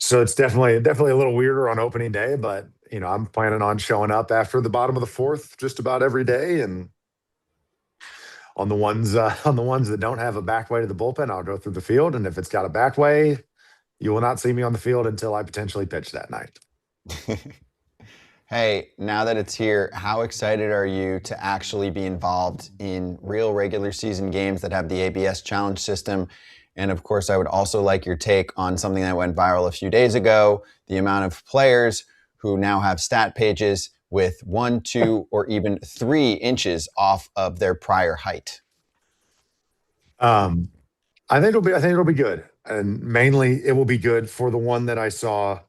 So it's definitely a little weirder on opening day, but I'm planning on showing up after the bottom of the fourth just about every day, and on the ones that don't have a back way to the bullpen, I'll go through the field, and if it's got a back way, you will not see me on the field until I potentially pitch that night. Hey, now that it's here, how excited are you to actually be involved in real regular season games that have the ABS challenge system? And of course, I would also like your take on something that went viral a few days ago, the amount of players who now have stat pages with 1, 2, or even 3 inches off of their prior height. I think it'll be good. And mainly it will be good for the one that I saw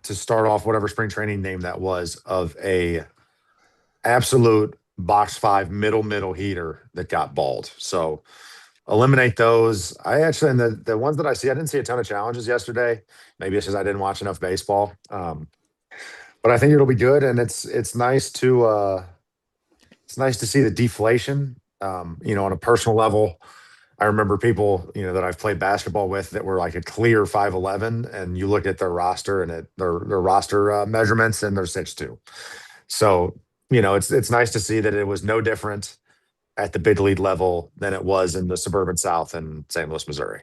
to start off whatever spring training name that was, of a absolute box 5 middle heater that got balled. So eliminate those. And the ones that I didn't see a ton of challenges yesterday. Maybe it's because I didn't watch enough baseball. But I think it'll be good, and it's nice to see the deflation. On a personal level, I remember people that I've played basketball with that were like a clear 5'11", and you look at their roster and their roster measurements, and they're 6'2". So it's nice to see that it was no different at the big league level than it was in the suburban South in St. Louis, Missouri.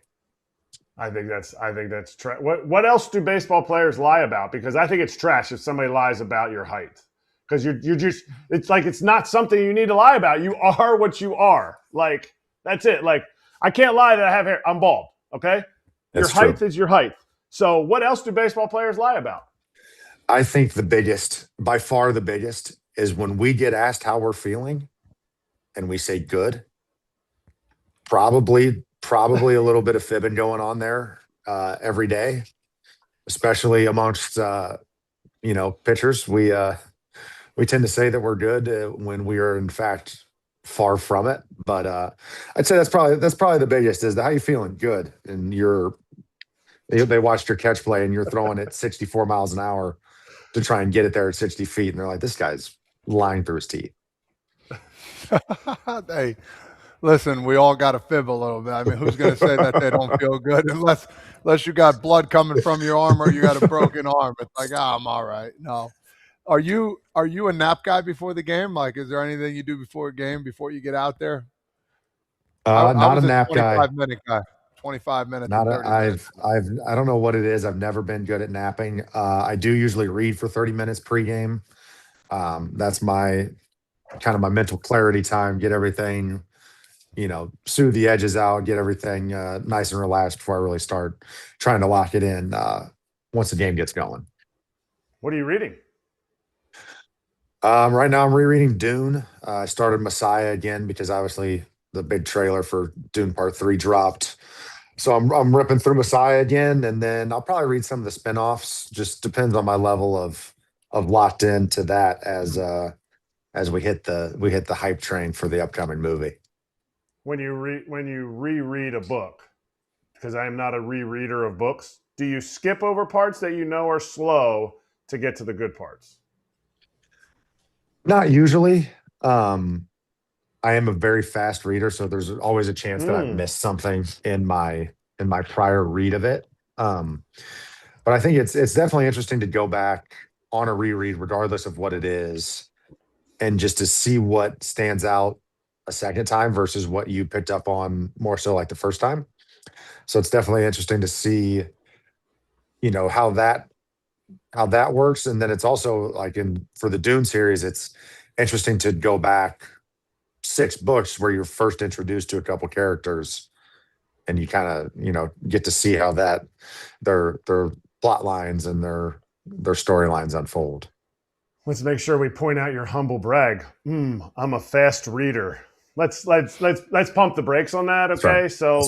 I think that's trash. What else do baseball players lie about? Because I think it's trash if somebody lies about your height. Because you're just, it's like, it's not something you need to lie about. You are what you are. Like, that's it. Like, I can't lie that I have hair. I'm bald. Okay. Your height is your height. So what else do baseball players lie about? I think by far the biggest, is when we get asked how we're feeling and we say good. Probably a little bit of fibbing going on there every day, especially amongst pitchers. We tend to say that we're good when we are in fact far from it. But I'd say that's probably the biggest, is how you feeling? Good. And they watched your catch play and you're throwing it 64 miles an hour to try and get it there at 60 feet, and they're like, this guy's lying through his teeth. Hey, listen, we all got to fib a little bit. I mean, who's going to say that they don't feel good unless you got blood coming from your arm or you got a broken arm? It's like, I'm all right. No. Are you a nap guy before the game? Like, is there anything you do before a game, before you get out there? Not a nap guy. 25-minute guy. 25 minutes. I don't know what it is. I've never been good at napping. I do usually read for 30 minutes pregame. That's my kind of my mental clarity time. Get everything, soothe the edges out, get everything nice and relaxed before I really start trying to lock it in once the game gets going. What are you reading? Right now I'm rereading Dune. I started Messiah again because obviously the big trailer for Dune Part 3 dropped. So I'm ripping through Messiah again, and then I'll probably read some of the spinoffs. Just depends on my level of locked into that as we hit the hype train for the upcoming movie. When you reread a book, because I am not a rereader of books, do you skip over parts that are slow to get to the good parts? Not usually. I am a very fast reader, so there's always a chance that I've missed something in my prior read of it. But I think it's definitely interesting to go back on a reread, regardless of what it is, and just to see what stands out a second time versus what you picked up on more so like the first time. So it's definitely interesting to see, how that works. And then it's also like for the Dune series, it's interesting to go back 6 books where you're first introduced to a couple characters and you kind of, get to see how their plot lines and their storylines unfold. Let's make sure we point out your humble brag. I'm a fast reader. Let's pump the brakes on that. Okay. So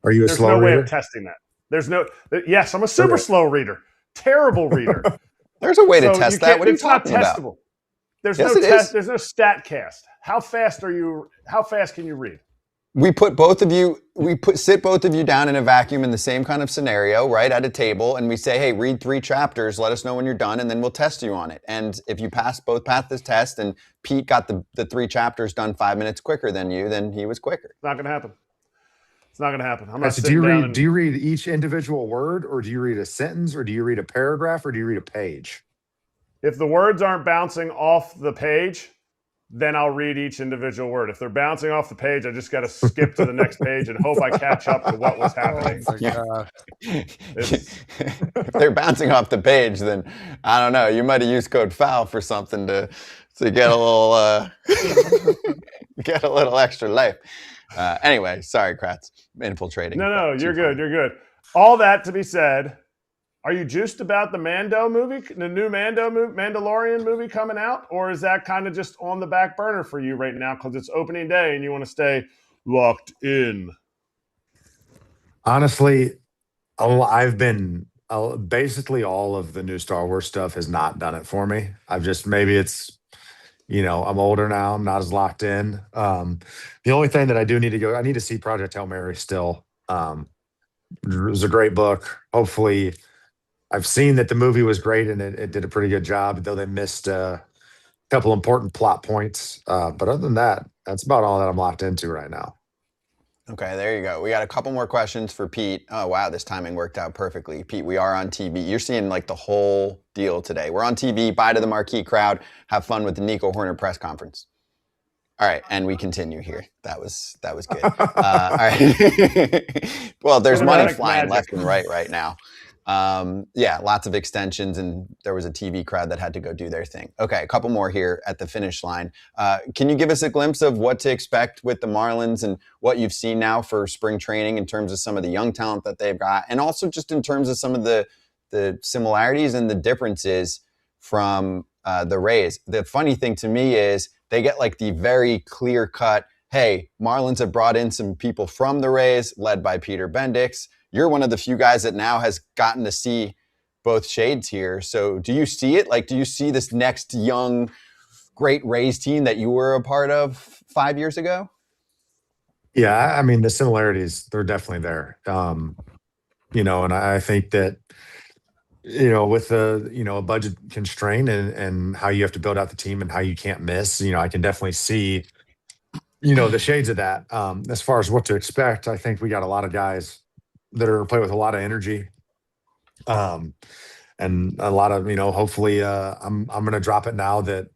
are you a there's slow no reader? way of testing that. Yes, I'm a super slow reader. Terrible reader. There's a way to test that. What are you It's not talking about? testable. There's Yes, no it test. is. There's no stat cast. How fast can you read? We sit both of you down in a vacuum in the same kind of scenario, right, at a table, and we say, hey, read 3 chapters, let us know when you're done, and then we'll test you on it. And if you both pass this test, and Pete got the 3 chapters done 5 minutes quicker than you, then he was quicker. It's not going to happen. It's not going to happen. I'm not So sitting down. do you read each individual word, or do you read a sentence, or do you read a paragraph, or do you read a page? If the words aren't bouncing off the page, then I'll read each individual word. If they're bouncing off the page, I just got to skip to the next page and hope I catch up to what was happening. If they're bouncing off the page, then I don't know. You might have used code FOUL for something to get a little get a little extra life. Anyway, sorry, Kratz, infiltrating. No, you're good. You're good. All that to be said, are you juiced about the Mando movie, the new Mandalorian movie coming out? Or is that kind of just on the back burner for you right now because it's opening day and you want to stay locked in? Honestly, I've been basically all of the new Star Wars stuff has not done it for me. Maybe it's, I'm older now. I'm not as locked in. The only thing that I do need to go, I need to see Project Hail Mary still. It was a great book. Hopefully, I've seen that the movie was great and it did a pretty good job, though they missed a couple important plot points. But other than that, that's about all that I'm locked into right now. Okay, there you go. We got a couple more questions for Pete. Oh, wow, this timing worked out perfectly. Pete, we are on TV. You're seeing the whole deal today. We're on TV, bye to the marquee crowd, have fun with the Nico Hoerner press conference. All right, and we continue here. That was good. All right. Well, there's money flying left and right now. Lots of extensions, and there was a TV crowd that had to go do their thing. Okay, a couple more here at the finish line. Can you give us a glimpse of what to expect with the Marlins and what you've seen now for spring training in terms of some of the young talent that they've got, and also just in terms of some of the similarities and the differences from the Rays? The funny thing to me is they get the very clear cut, hey, Marlins have brought in some people from the Rays, led by Peter Bendix. You're one of the few guys that now has gotten to see both shades here. So do you see it? Do you see this next young, great Rays team that you were a part of 5 years ago? Yeah, I mean, the similarities, they're definitely there. And I think that, with a budget constraint and how you have to build out the team and how you can't miss, I can definitely see, the shades of that. As far as what to expect, I think we got a lot of guys that are play with a lot of energy, and a lot of hopefully I'm gonna drop it now that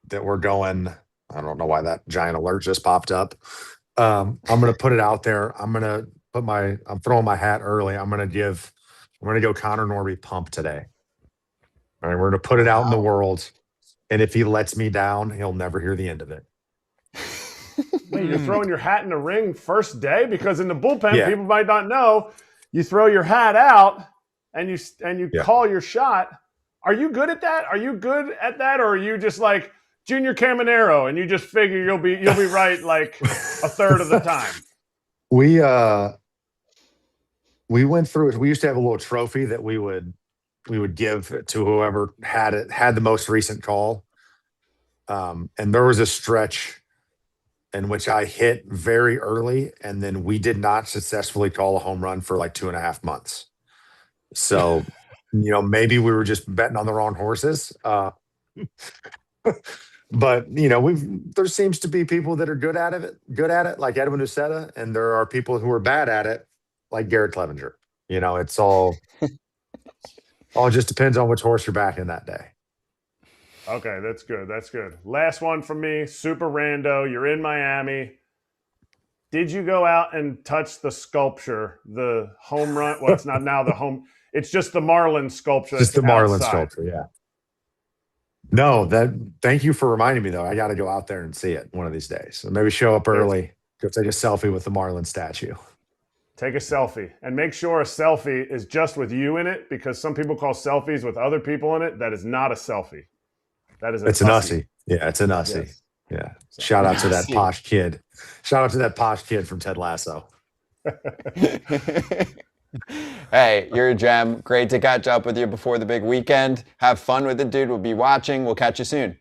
we're going. I don't know why that giant alert just popped up. I'm gonna put it out there. I'm throwing my hat early. I'm gonna go Connor Norby pump today. All right, we're gonna put it out in the world, and if he lets me down, he'll never hear the end of it. Wait, you're throwing your hat in the ring first day? Because in the bullpen, people might not know, you throw your hat out and you call your shot. Are you good at that? Or are you just like Junior Caminero and you just figure you'll be right a third of the time? We went through it. We used to have a little trophy that we would give to whoever had the most recent call. And there was a stretch in which I hit very early, and then we did not successfully call a home run for 2.5 months. So, maybe we were just betting on the wrong horses. But there seems to be people that are good at it, like Edwin Uceta, and there are people who are bad at it, like Garrett Clevenger. It's all just depends on which horse you're backing that day. Okay, that's good. That's good. Last one from me, super rando. You're in Miami. Did you go out and touch the sculpture, the home run? Well, it's not now the home. It's just the Marlin sculpture. Just the Marlin sculpture, yeah. No, thank you for reminding me, though. I got to go out there and see it one of these days. So maybe show up early, go take a selfie with the Marlin statue. Take a selfie and make sure a selfie is just with you in it, because some people call selfies with other people in it. That is not a selfie. That is It's an Ussie. Yeah, it's an Ussie. Yes. Yeah. So, Shout out to that Ussie. posh kid. Shout out to that posh kid from Ted Lasso. Hey, you're a gem. Great to catch up with you before the big weekend. Have fun with it, dude. We'll be watching. We'll catch you soon.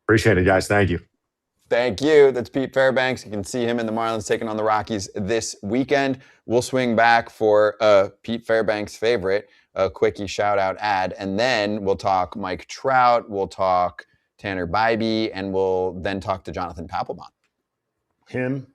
Appreciate it, guys. Thank you. Thank you. That's Pete Fairbanks. You can see him and the Marlins taking on the Rockies this weekend. We'll swing back for Pete Fairbanks' favorite, a quickie shout-out ad, and then we'll talk Mike Trout, we'll talk Tanner Bibee, and we'll then talk to Jonathan Papelbon. Him.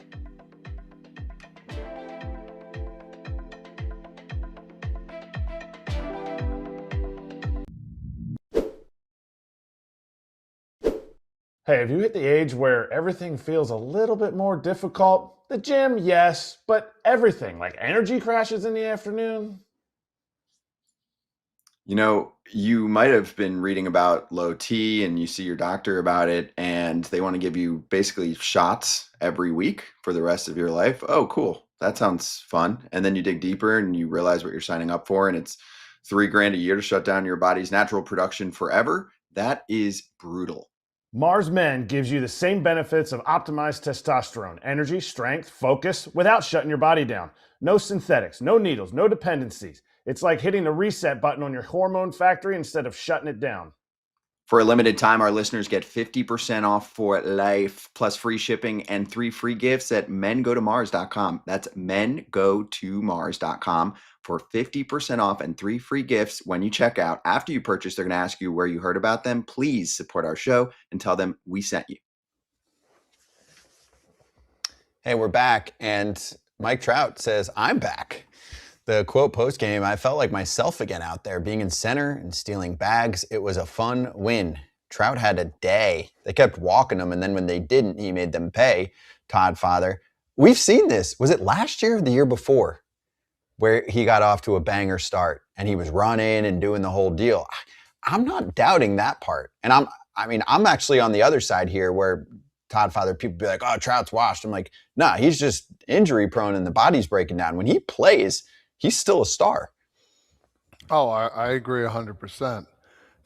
Hey, have you hit the age where everything feels a little bit more difficult? The gym, yes, but everything, like energy crashes in the afternoon? You know, you might have been reading about low T and you see your doctor about it, and they want to give you basically shots every week for the rest of your life. Oh, cool. That sounds fun. And then you dig deeper and you realize what you're signing up for, and it's $3,000 a year to shut down your body's natural production forever. That is brutal. Mars Men gives you the same benefits of optimized testosterone, energy, strength, focus, without shutting your body down. No synthetics, no needles, no dependencies. It's like hitting the reset button on your hormone factory instead of shutting it down. For a limited time, our listeners get 50% off for life, plus free shipping and 3 free gifts at mengotomars.com. That's mengotomars.com for 50% off and 3 free gifts when you check out. After you purchase, they're going to ask you where you heard about them. Please support our show and tell them we sent you. Hey, we're back, and Mike Trout says, I'm back. The quote post-game, I felt like myself again out there, being in center and stealing bags. It was a fun win. Trout had a day. They kept walking him, and then when they didn't, he made them pay. Todd Father. We've seen this. Was it last year or the year before where he got off to a banger start and he was running and doing the whole deal? I'm not doubting that part. And I'm actually on the other side here where Todd Father, people be like, oh, Trout's washed. I'm like, nah, he's just injury prone and the body's breaking down. When he plays, he's still a star. Oh, I agree 100%.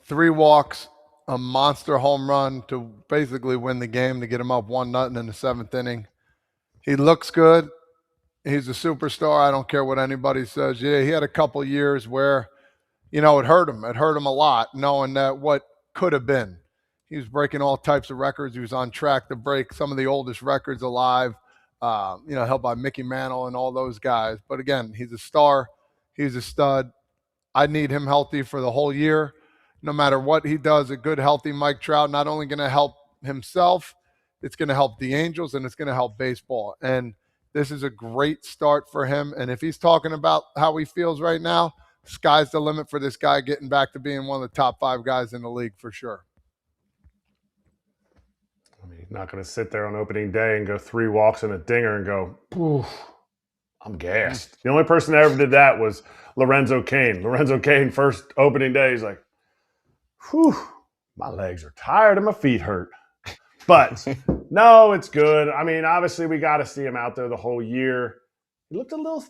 3 walks, a monster home run to basically win the game, to get him up 1-0 in the 7th inning. He looks good. He's a superstar. I don't care what anybody says. Yeah, he had a couple years where, it hurt him. It hurt him a lot, knowing that what could have been. He was breaking all types of records. He was on track to break some of the oldest records alive. Helped by Mickey Mantle and all those guys. But again, he's a star. He's a stud. I need him healthy for the whole year. No matter what he does, a good, healthy Mike Trout, not only going to help himself, it's going to help the Angels, and it's going to help baseball. And this is a great start for him. And if he's talking about how he feels right now, sky's the limit for this guy getting back to being one of the top 5 guys in the league for sure. I mean, he's not going to sit there on opening day and go 3 walks and a dinger and go, ooh, I'm gassed. The only person that ever did that was Lorenzo Cain. Lorenzo Cain, first opening day, he's like, whew, my legs are tired and my feet hurt. But no, it's good. I mean, obviously we got to see him out there the whole year. He looked a little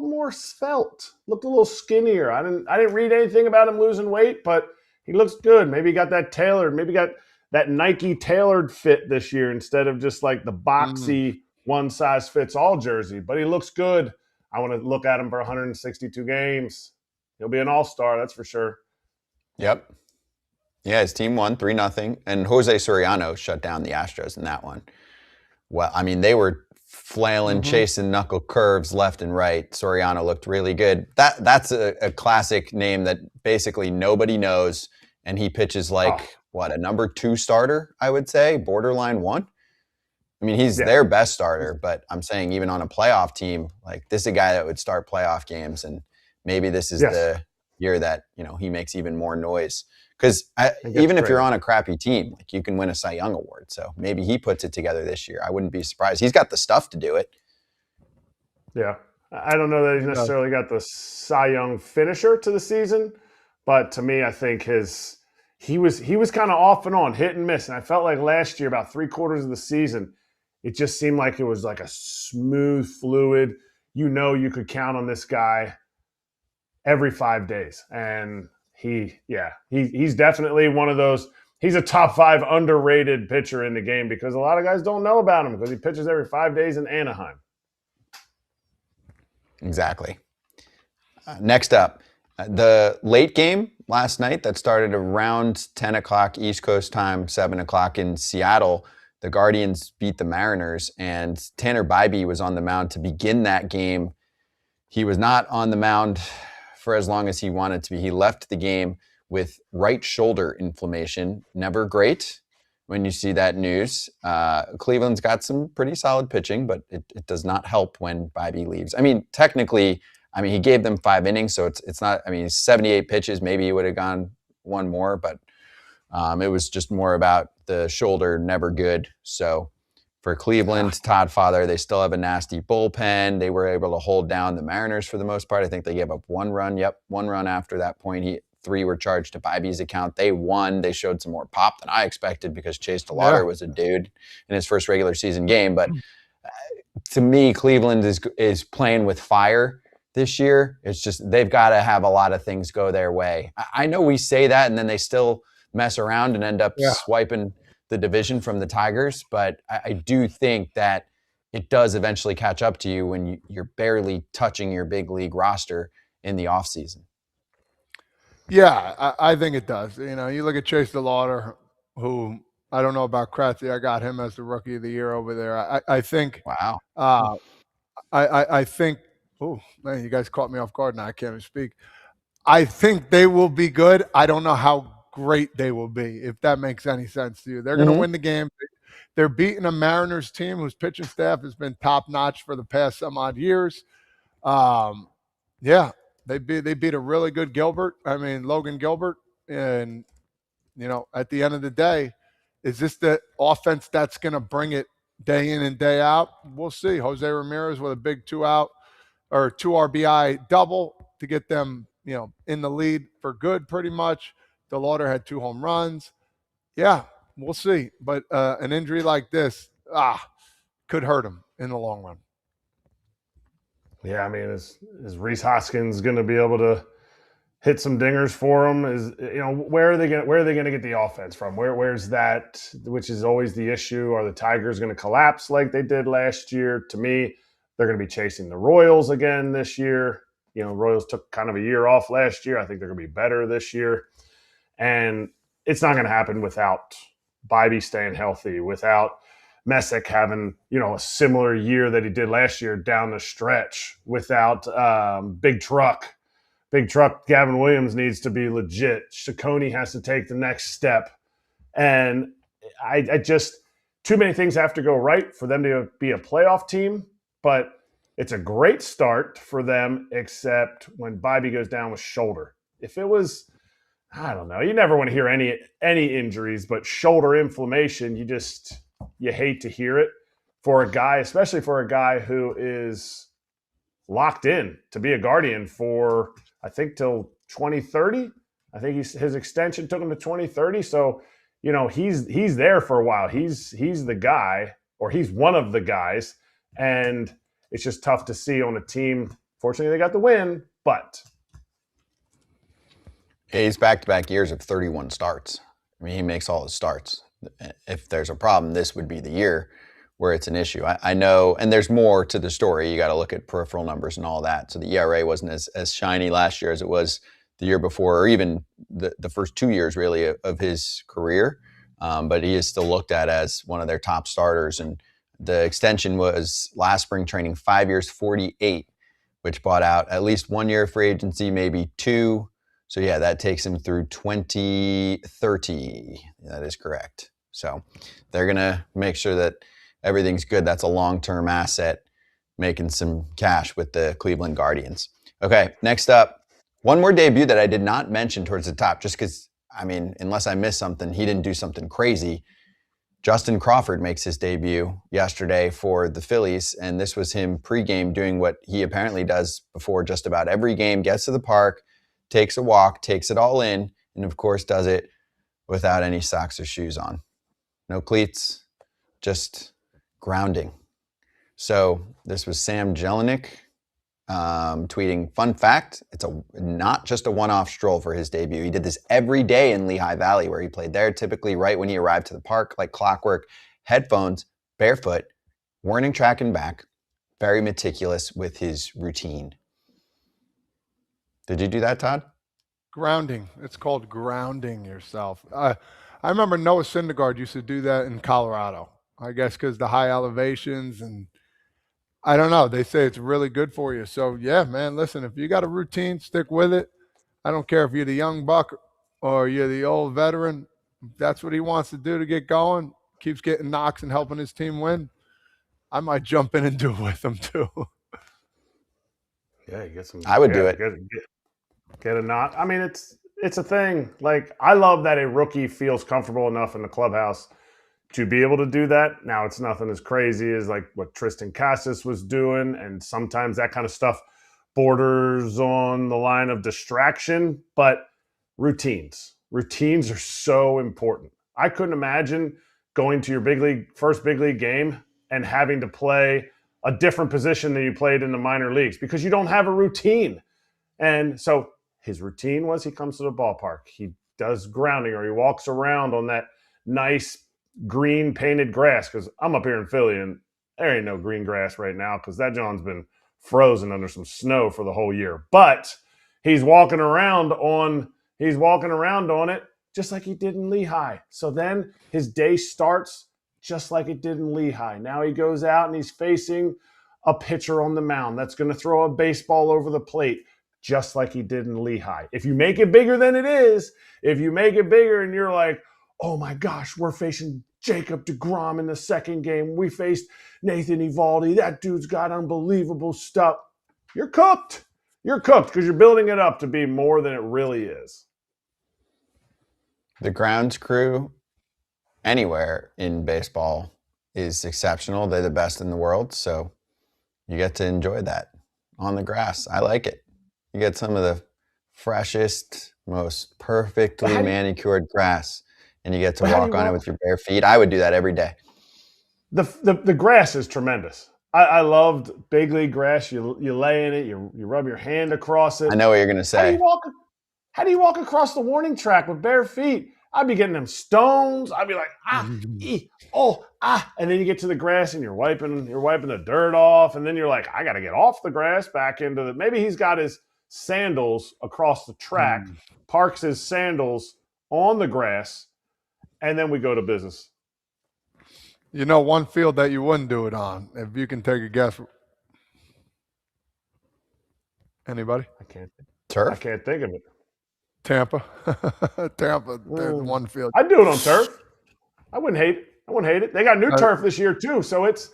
more svelte, looked a little skinnier. I didn't read anything about him losing weight, but he looks good. Maybe he got that tailored. Maybe got that Nike tailored fit this year instead of just like the boxy one-size-fits-all jersey. But he looks good. I want to look at him for 162 games. He'll be an all-star, that's for sure. Yep. Yeah, his team won 3-0, and Jose Soriano shut down the Astros in that one. Well, I mean, they were flailing, chasing knuckle curves left and right. Soriano looked really good. That's a classic name that basically nobody knows, and he pitches like, a number 2 starter, I would say, borderline 1. I mean, he's their best starter, but I'm saying even on a playoff team, like this is a guy that would start playoff games, and maybe this is the year that, he makes even more noise. Because even if you're on a crappy team, like you can win a Cy Young award. So maybe he puts it together this year. I wouldn't be surprised. He's got the stuff to do it. Yeah. I don't know that he's necessarily got the Cy Young finisher to the season, but to me, I think he was kind of off and on, hit and miss. And I felt like last year, about 3/4 of the season, it just seemed like it was like a smooth, fluid. you could count on this guy every 5 days. And he's definitely one of those. He's a top 5 underrated pitcher in the game because a lot of guys don't know about him because he pitches every 5 days in Anaheim. Exactly. Next up, the late game last night that started around 10 o'clock East Coast time, 7 o'clock in Seattle. The Guardians beat the Mariners, and Tanner Bibee was on the mound to begin that game. He was not on the mound for as long as he wanted to be. He left the game with right shoulder inflammation. Never great when you see that news. Cleveland's got some pretty solid pitching, but it does not help when Bibee leaves. I mean, technically, he gave them 5 innings, so it's not, 78 pitches, maybe he would have gone one more, but it was just more about the shoulder, never good. So for Cleveland, Todd Father, they still have a nasty bullpen. They were able to hold down the Mariners for the most part. I think they gave up 1 run. Yep, 1 run after that point. 3 were charged to Bibee's account. They won. They showed some more pop than I expected because Chase DeLauder was a dude in his first regular season game. But to me, Cleveland is playing with fire this year. It's just they've got to have a lot of things go their way. I know we say that, and then they still mess around and end up swiping the division from the Tigers. But I do think that it does eventually catch up to you when you're barely touching your big league roster in the offseason. Yeah, I think it does. You look at Chase DeLauder, who I don't know about Kratz. I got him as the Rookie of the Year over there. I think. Wow. I think. Oh man, you guys caught me off guard now. I can't even speak. I think they will be good. I don't know how great they will be, if that makes any sense to you. They're going to win the game. They're beating a Mariners team whose pitching staff has been top notch for the past some odd years. They beat a really good Logan Gilbert. And, at the end of the day, is this the offense that's going to bring it day in and day out? We'll see. Jose Ramirez with a big 2 RBI double to get them, in the lead for good pretty much. DeLauder had 2 home runs. Yeah, we'll see. But an injury like this, could hurt him in the long run. Yeah, is Rhys Hoskins going to be able to hit some dingers for him? Where are they going to get the offense from? Where's that? Which is always the issue. Are the Tigers going to collapse like they did last year? To me, they're going to be chasing the Royals again this year. Royals took kind of a year off last year. I think they're going to be better this year, and it's not going to happen without Bibee staying healthy, without Messick having, a similar year that he did last year down the stretch, without Big Truck. Gavin Williams needs to be legit. Ciccone has to take the next step. And I just, too many things have to go right for them to be a playoff team. But it's a great start for them, except when Bibee goes down with shoulder. If it was, I don't know, you never want to hear any injuries, but shoulder inflammation, you hate to hear it for a guy, especially for a guy who is locked in to be a Guardian for, I think, till 2030. I think his extension took him to 2030. So, he's there for a while. He's the guy, or he's one of the guys. And it's just tough to see on a team. Fortunately, they got the win, but he's back-to-back years of 31 starts. He makes all his starts. If there's a problem, this would be the year where it's an issue. I know, and there's more to the story. You got to look at peripheral numbers and all that. So the ERA wasn't as shiny last year as it was the year before, or even the first 2 years, really, of his career. But he is still looked at as one of their top starters. And the extension was last spring training, 5 years, 48, which bought out at least 1 year of free agency, maybe 2. So, yeah, that takes him through 2030. That is correct. So they're going to make sure that everything's good. That's a long-term asset, making some cash with the Cleveland Guardians. Okay, next up, one more debut that I did not mention towards the top, just because, unless I missed something, he didn't do something crazy. Justin Crawford makes his debut yesterday for the Phillies, and this was him pregame doing what he apparently does before just about every game, gets to the park, takes a walk, takes it all in, and of course does it without any socks or shoes on. No cleats, just grounding. So this was Sam Jelinek tweeting, fun fact, it's not just a one-off stroll for his debut. He did this every day in Lehigh Valley where he played there, typically right when he arrived to the park, like clockwork, headphones, barefoot, warning track and back, very meticulous with his routine. Did you do that, Todd? Grounding. It's called grounding yourself. I remember Noah Syndergaard used to do that in Colorado, I guess because the high elevations and I don't know. They say it's really good for you. So, yeah, man, listen, if you got a routine, stick with it. I don't care if you're the young buck or you're the old veteran. If that's what he wants to do to get going, keeps getting knocks and helping his team win, I might jump in and do it with him too. Yeah, you get some. I would do it. Get a knock. I mean, it's a thing. Like, I love that a rookie feels comfortable enough in the clubhouse to be able to do that. Now, it's nothing as crazy as like what Tristan Casas was doing, and sometimes that kind of stuff borders on the line of distraction, but routines are so important. I couldn't imagine going to your first big league game and having to play a different position than you played in the minor leagues because you don't have a routine. And so his routine was he comes to the ballpark, he does grounding, or he walks around on that nice green painted grass, because I'm up here in Philly and there ain't no green grass right now because that John's been frozen under some snow for the whole year. But he's walking around on it just like he did in Lehigh. So then his day starts just like it did in Lehigh. Now he goes out and he's facing a pitcher on the mound that's going to throw a baseball over the plate just like he did in Lehigh. If you make it bigger than it is, if you make it bigger and you're like, oh my gosh, we're facing Jacob deGrom in the second game. We faced Nathan Eovaldi. That dude's got unbelievable stuff. You're cooked. You're cooked because you're building it up to be more than it really is. The grounds crew anywhere in baseball is exceptional. They're the best in the world, so you get to enjoy that on the grass. I like it. You get some of the freshest, most perfectly manicured grass, and you get to walk on it with your bare feet. I would do that every day. The grass is tremendous. I loved big league grass. You lay in it, you rub your hand across it. I know what you're going to say. How do you walk across the warning track with bare feet? I'd be getting them stones. I'd be like, and then you get to the grass and you're wiping the dirt off, and then you're like, I got to get off the grass back into the. Maybe he's got his sandals across the track, parks his sandals on the grass, and then we go to business. You know, one field that you wouldn't do it on, if you can take a guess. Anybody? I can't. Turf? I can't think of it. Tampa. Tampa, there's one field. I'd do it on turf. I wouldn't hate it. They got new turf this year too, so it's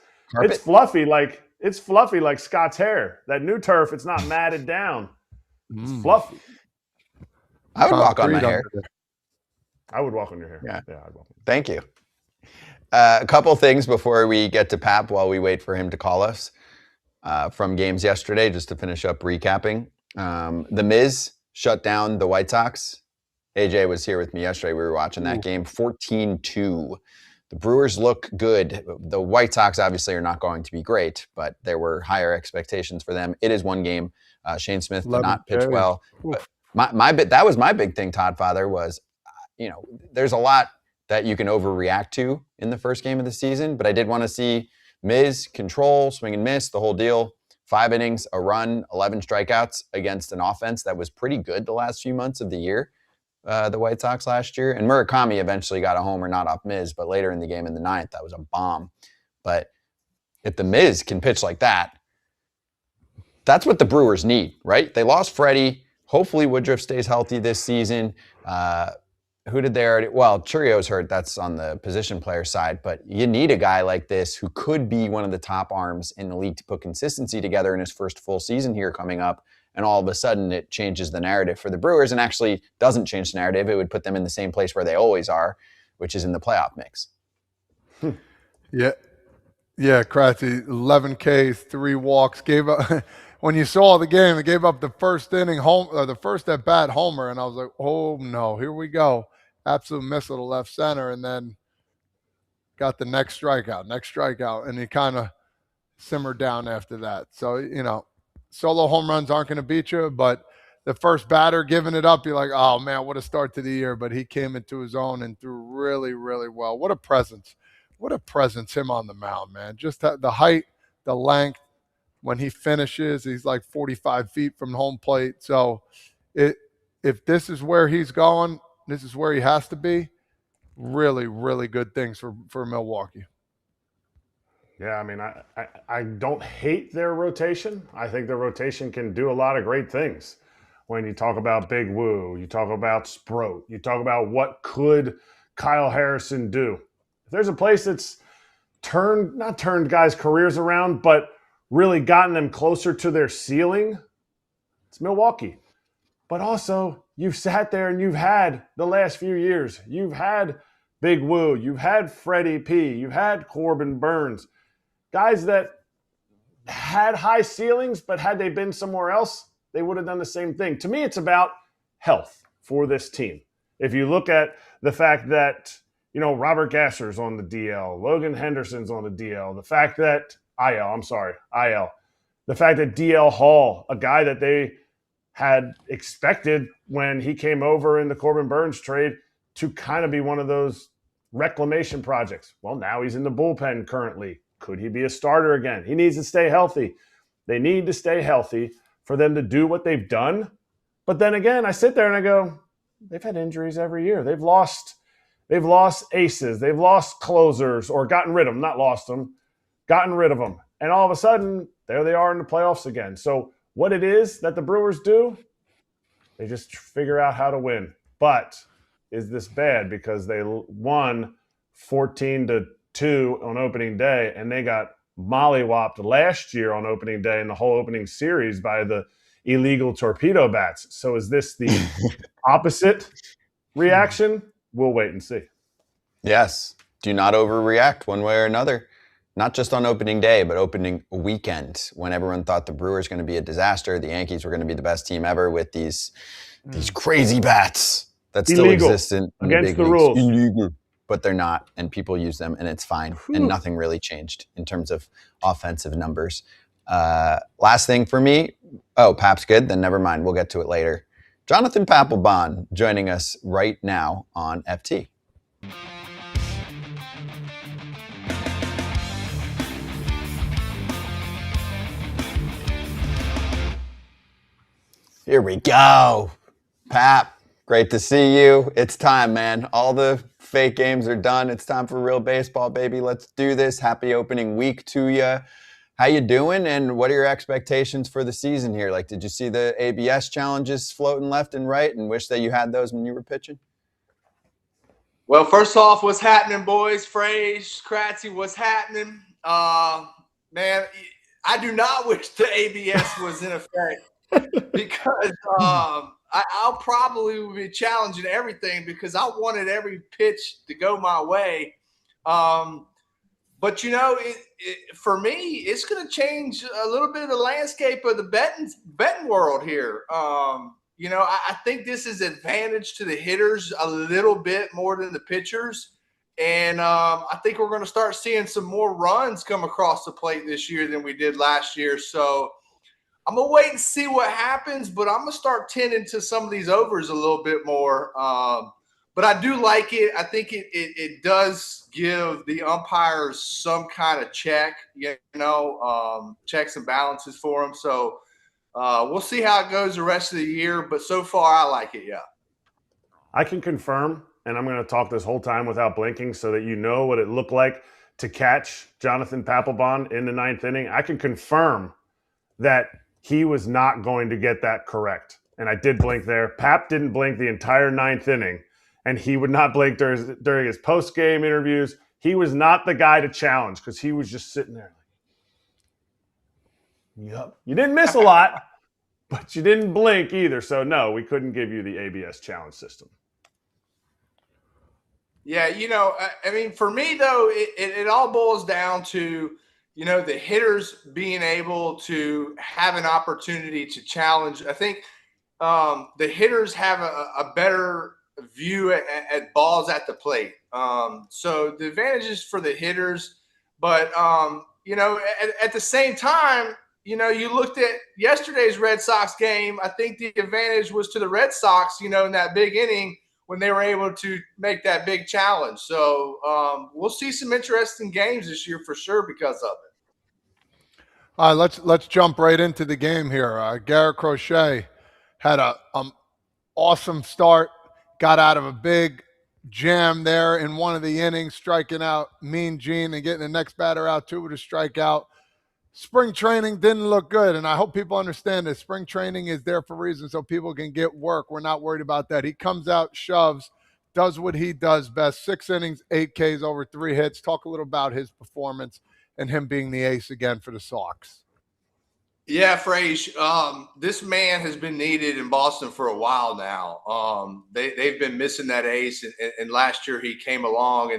fluffy like Scott's hair. That new turf, it's not matted down. It's fluffy. I would walk on my hair. I would walk on your hair. Yeah, I'd walk. Thank you. A couple things before we get to Pap while we wait for him to call us from games yesterday, just to finish up recapping. The Miz shut down the White Sox. AJ was here with me yesterday. We were watching that game, 14-2. The Brewers look good. The White Sox obviously are not going to be great, but there were higher expectations for them. It is one game. Shane Smith did not pitch well. But that was my big thing, Todd Father, was, there's a lot that you can overreact to in the first game of the season, but I did want to see Miz control, swing and miss, the whole deal. 5 innings, a run, 11 strikeouts against an offense that was pretty good the last few months of the year, the White Sox last year. And Murakami eventually got a homer, not off Miz, but later in the game in the 9th, that was a bomb. But if the Miz can pitch like that, that's what the Brewers need, right? They lost Freddie. Hopefully Woodruff stays healthy this season. Who did they already? Well, Churio's hurt. That's on the position player side. But you need a guy like this who could be one of the top arms in the league to put consistency together in his first full season here coming up. And all of a sudden it changes the narrative for the Brewers, and actually doesn't change the narrative. It would put them in the same place where they always are, which is in the playoff mix. Yeah, Kratz, 11 Ks, 3 walks, gave up. When you saw the game, they gave up the first inning the first at bat homer, and I was like, oh no, here we go. Absolute missile to left center, and then got the next strikeout, and he kind of simmered down after that. So, solo home runs aren't going to beat you, but the first batter giving it up, you're like, oh, man, what a start to the year. But he came into his own and threw really, really well. What a presence. What a presence him on the mound, man. Just the height, the length. When he finishes, he's like 45 feet from home plate. So if this is where he's going, this is where he has to be, really, really good things for Milwaukee. Yeah, I mean, I don't hate their rotation. I think their rotation can do a lot of great things. When you talk about Big Woo, you talk about Sproat, you talk about what could Kyle Harrison do. If there's a place that's not turned guys' careers around, but really gotten them closer to their ceiling, it's Milwaukee. But also, you've sat there and you've had the last few years. You've had Big Woo, you've had Freddie P, you've had Corbin Burns. Guys that had high ceilings, but had they been somewhere else, they would have done the same thing. To me, it's about health for this team. If you look at the fact that, Robert Gasser's on the DL, Logan Henderson's on the DL, the fact that IL. The fact that DL Hall, a guy that they had expected when he came over in the Corbin Burns trade to kind of be one of those reclamation projects. Well, now he's in the bullpen currently. Could he be a starter again? He needs to stay healthy. They need to stay healthy for them to do what they've done. But then again, I sit there and I go, they've had injuries every year. They've lost aces. They've lost closers or gotten rid of them, not lost them, gotten rid of them. And all of a sudden, there they are in the playoffs again. So what it is that the Brewers do, they just figure out how to win. But is this bad because they won 14-2 on opening day and they got mollywopped last year on opening day in the whole opening series by the illegal torpedo bats? So is this the opposite reaction? We'll wait and see. Yes. Do not overreact one way or another. Not just on opening day, but opening weekend when everyone thought the Brewers were going to be a disaster. The Yankees were going to be the best team ever with these crazy bats that still exist in against the the big leagues. rules. Illegal. But they're not, and people use them, and it's fine. And nothing really changed in terms of offensive numbers. Last thing for me, Pap's good, then never mind. We'll get to it later. Jonathan Papelbon joining us right now on FT. Here we go. Pap, great to see you. It's time, man. All the fake games are done. It's time for real baseball, baby. Let's do this. Happy opening week to you. How you doing, and what are your expectations for the season here? Like, did you see the ABS challenges floating left and right and wish that you had those when you were pitching? Well, first off, what's happening, boys? Frage, Kratzy, what's happening? Man, I do not wish the ABS was in effect because I'll probably be challenging everything because I wanted every pitch to go my way. But, for me, it's going to change a little bit of the landscape of the betting world here. I think this is advantage to the hitters a little bit more than the pitchers. And I think we're going to start seeing some more runs come across the plate this year than we did last year. So I'm going to wait and see what happens, but I'm going to start tending to some of these overs a little bit more. But I do like it. I think it does give the umpires some kind of check, checks and balances for them. So we'll see how it goes the rest of the year. But so far, I like it, yeah. I can confirm, and I'm going to talk this whole time without blinking so that you know what it looked like to catch Jonathan Papelbon in the ninth inning. I can confirm that he was not going to get that correct. And I did blink there. Pap didn't blink the entire ninth inning. And he would not blink during his post-game interviews. He was not the guy to challenge because he was just sitting there like, yep. You didn't miss a lot, but you didn't blink either. So, no, we couldn't give you the ABS challenge system. Yeah, for me, though, it all boils down to, the hitters being able to have an opportunity to challenge. I think the hitters have a better view at balls at the plate. So the advantage is for the hitters, but at the same time, you looked at yesterday's Red Sox game. I think the advantage was to the Red Sox, in that big inning when they were able to make that big challenge. So we'll see some interesting games this year for sure because of it. All right, let's jump right into the game here. Erik Kratz had a awesome start, got out of a big jam there in one of the innings, striking out Mean Gene and getting the next batter out too with a strikeout. Spring training didn't look good, and I hope people understand that spring training is there for a reason so people can get work. We're not worried about that. He comes out, shoves, does what he does best. 6 innings, 8 Ks, over 3 hits. Talk a little about his performance and him being the ace again for the Sox. Yeah, Frage, this man has been needed in Boston for a while now. They've been missing that ace, and last year he came along.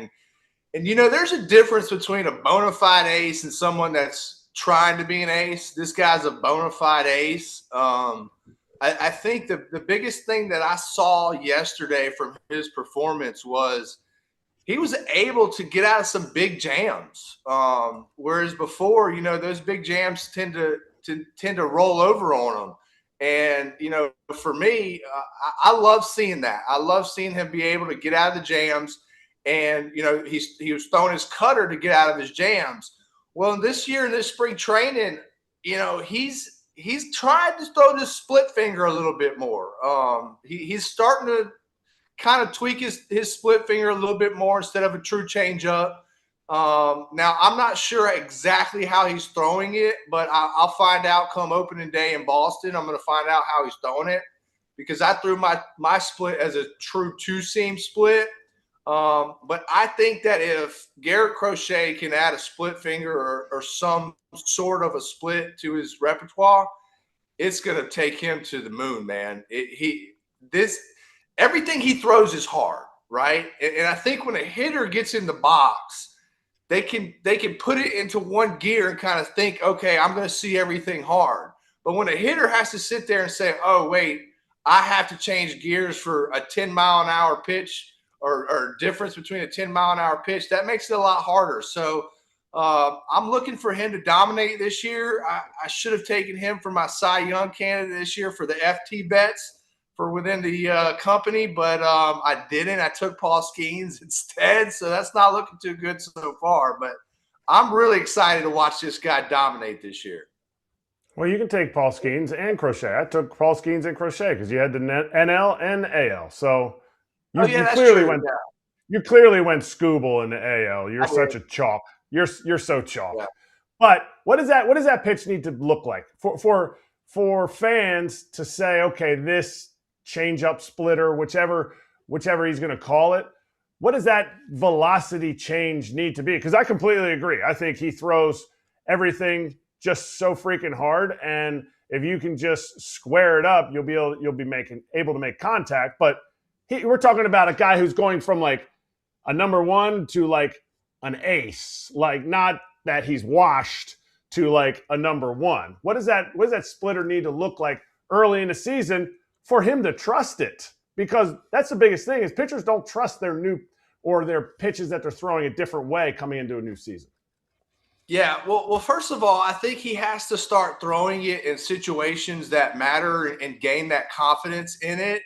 And there's a difference between a bona fide ace and someone that's trying to be an ace. This guy's a bona fide ace. I think the biggest thing that I saw yesterday from his performance was he was able to get out of some big jams. Whereas before, those big jams tend to roll over on him. And, for me, I love seeing that. I love seeing him be able to get out of the jams. And, he was throwing his cutter to get out of his jams. Well, this year in this spring training, he's tried to throw this split finger a little bit more. He's starting to kind of tweak his split finger a little bit more instead of a true changeup. Now, I'm not sure exactly how he's throwing it, but I'll find out come opening day in Boston. I'm going to find out how he's throwing it because I threw my split as a true 2-seam split. But I think that if Erik Kratz can add a split finger or some sort of a split to his repertoire, it's going to take him to the moon, man. Everything he throws is hard, right? And I think when a hitter gets in the box, they can put it into one gear and kind of think, okay, I'm going to see everything hard. But when a hitter has to sit there and say, oh, wait, I have to change gears for a 10-mile-an-hour pitch or difference between a 10-mile-an-hour pitch, that makes it a lot harder. So I'm looking for him to dominate this year. I should have taken him for my Cy Young candidate this year for the FT bets for within the company, but I didn't. I took Paul Skenes instead, so that's not looking too good so far. But I'm really excited to watch this guy dominate this year. Well, you can take Paul Skenes and Kratz. I took Paul Skenes and Kratz because you had the NL and AL. So you clearly went. Yeah. You clearly went Scooble in the AL. You're such a chalk. You're so chalk. Yeah. But what does that pitch need to look like for fans to say, okay, this change-up splitter, whichever he's going to call it, what does that velocity change need to be? Because I completely agree. I think he throws everything just so freaking hard, and if you can just square it up, you'll be able to make contact. But we're talking about a guy who's going from like a number one to like an ace, like not that he's washed to like a number one. What does that splitter need to look like early in the season for him to trust it? Because that's the biggest thing is pitchers don't trust their pitches that they're throwing a different way coming into a new season. Yeah, well, first of all, I think he has to start throwing it in situations that matter and gain that confidence in it,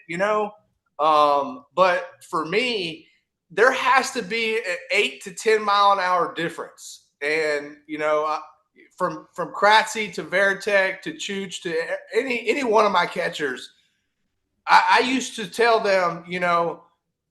But for me, there has to be an 8 to 10 mile an hour difference. And, from Kratzy to Veritek to Chooch to any one of my catchers, I used to tell them,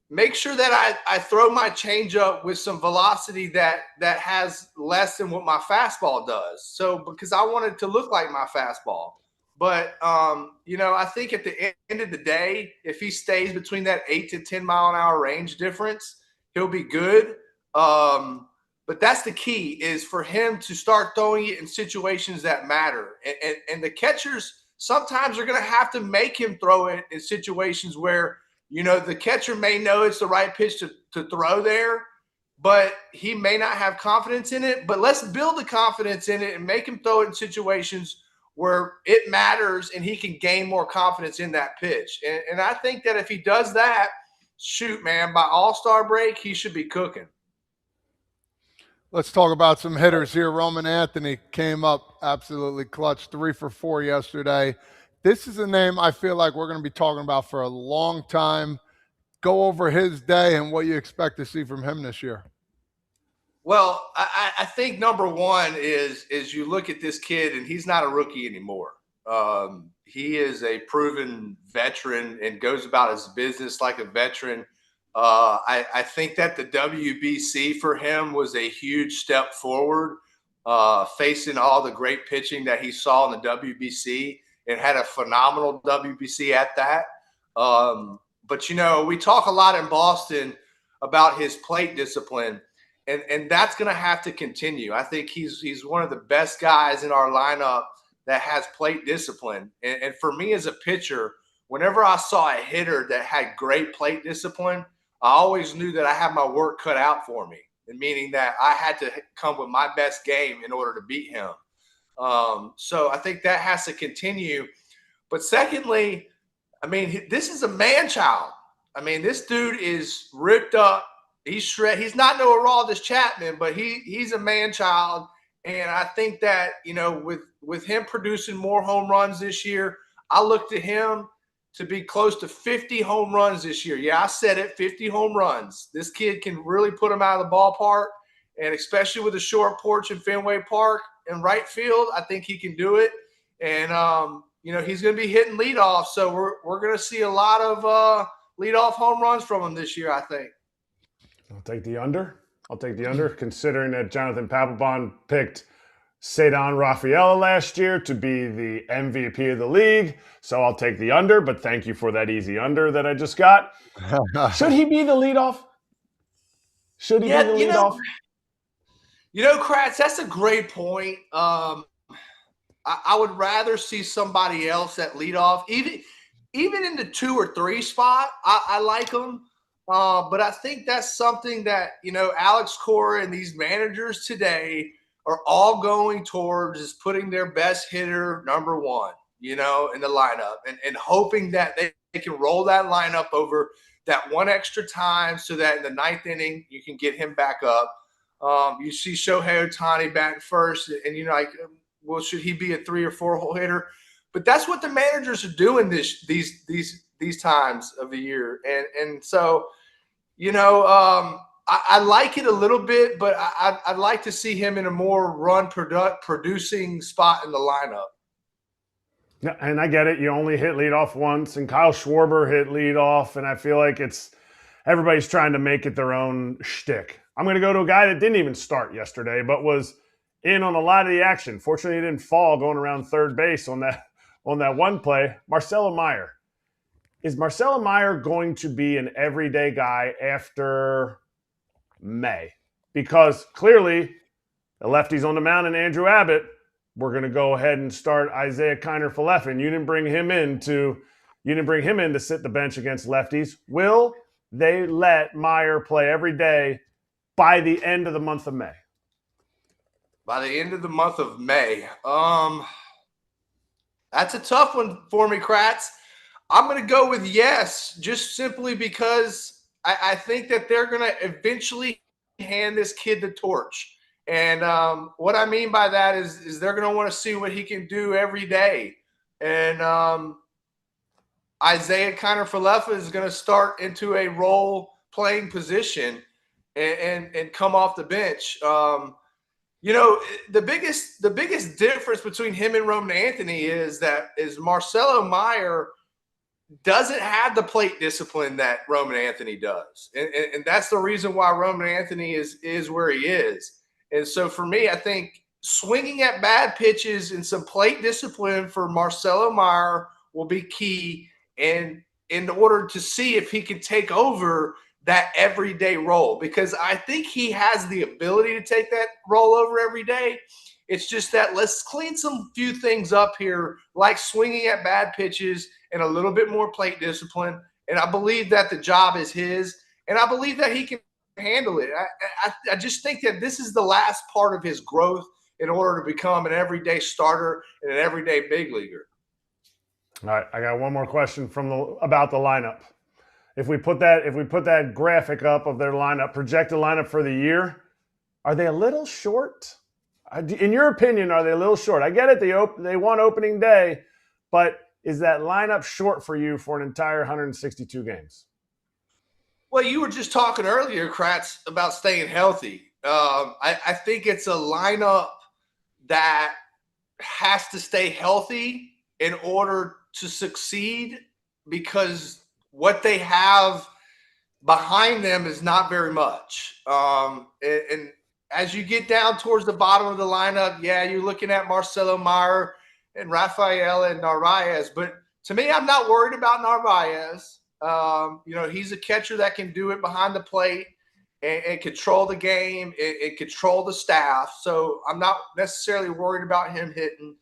make sure that I throw my changeup with some velocity that has less than what my fastball does. So because I want it to look like my fastball. But, I think at the end of the day, if he stays between that 8 to 10 mile an hour range difference, he'll be good. But that's the key is for him to start throwing it in situations that matter. And the catchers sometimes are going to have to make him throw it in situations where, the catcher may know it's the right pitch to throw there, but he may not have confidence in it. But let's build the confidence in it and make him throw it in situations where it matters and he can gain more confidence in that pitch. And I think that if he does that, shoot, man, by All-Star break, he should be cooking. Let's talk about some hitters here. Roman Anthony came up absolutely clutch, 3 for 4 yesterday. This is a name I feel like we're going to be talking about for a long time. Go over his day and what you expect to see from him this year. Well, I think number one is you look at this kid, and he's not a rookie anymore. He is a proven veteran and goes about his business like a veteran. I think that the WBC for him was a huge step forward, facing all the great pitching that he saw in the WBC, and had a phenomenal WBC at that. But, we talk a lot in Boston about his plate discipline, and that's going to have to continue. I think he's one of the best guys in our lineup that has plate discipline. And for me as a pitcher, whenever I saw a hitter that had great plate discipline, I always knew that I had my work cut out for me, and meaning that I had to come with my best game in order to beat him. So I think that has to continue. But secondly, this is a man-child. This dude is ripped up. He's shredded. He's not no Aroldis Chapman, but he's a man-child. And I think that, with him producing more home runs this year, I looked at him to be close to 50 home runs this year. Yeah, I said it, 50 home runs. This kid can really put them out of the ballpark, and especially with a short porch in Fenway Park and right field, I think he can do it. And, he's going to be hitting leadoff, so we're going to see a lot of leadoff home runs from him this year, I think. I'll take the under. Considering that Jonathan Papelbon picked Cedar Rafaela last year to be the MVP of the league. So I'll take the under, but thank you for that easy under that I just got. Should he be the leadoff? Kratz, that's a great point. I would rather see somebody else at leadoff, even in the 2 or 3 spot. I like him. But I think that's something that, Alex Cora and these managers today are all going towards, is putting their best hitter number one, in the lineup, and hoping that they can roll that lineup over that one extra time so that in the 9th inning you can get him back up. You see Shohei Ohtani batting first, and you're like, well, should he be a 3 or 4 hole hitter? But that's what the managers are doing these times of the year. And so, I like it a little bit, but I'd like to see him in a more run producing spot in the lineup. Yeah, and I get it. You only hit leadoff once, and Kyle Schwarber hit leadoff, and I feel like everybody's trying to make it their own shtick. I'm going to go to a guy that didn't even start yesterday, but was in on a lot of the action. Fortunately, he didn't fall going around third base on that one play. Marcelo Meyer. Is Marcelo Meyer going to be an everyday guy after May? Because clearly the lefty's on the mound and Andrew Abbott, we're going to go ahead and start Isaiah Kiner-Falefa. You didn't bring him in to sit the bench against lefties. Will they let Meyer play every day by the end of the month of May? By the end of the month of May. That's a tough one for me, Kratz. I'm going to go with yes, just simply because I think that they're going to eventually hand this kid the torch. And what I mean by that is they're going to want to see what he can do every day. And Isaiah Kiner-Falefa is going to start into a role-playing position and come off the bench. The biggest difference between him and Roman Anthony is Marcelo Meyer doesn't have the plate discipline that Roman Anthony does. And that's the reason why Roman Anthony is where he is. And so for me, I think swinging at bad pitches and some plate discipline for Marcelo Meyer will be key, and in order to see if he can take over that everyday role, because I think he has the ability to take that role over every day. It's just that let's clean some few things up here, like swinging at bad pitches and a little bit more plate discipline. And I believe that the job is his, and I believe that he can handle it. I just think that this is the last part of his growth in order to become an everyday starter and an everyday big leaguer. All right, I got one more question about the lineup. If we put that graphic up of their lineup, projected lineup for the year, Are they a little short? In your opinion, are they a little short? I get it. They won opening day, but is that lineup short for you for an entire 162 games? Well, you were just talking earlier, Kratz, about staying healthy. I think it's a lineup that has to stay healthy in order to succeed, because what they have behind them is not very much. And as you get down towards the bottom of the lineup, yeah, you're looking at Marcelo Meyer and Rafael and Narvaez. But to me, I'm not worried about Narvaez. He's a catcher that can do it behind the plate and control the game and control the staff. So I'm not necessarily worried about him hitting.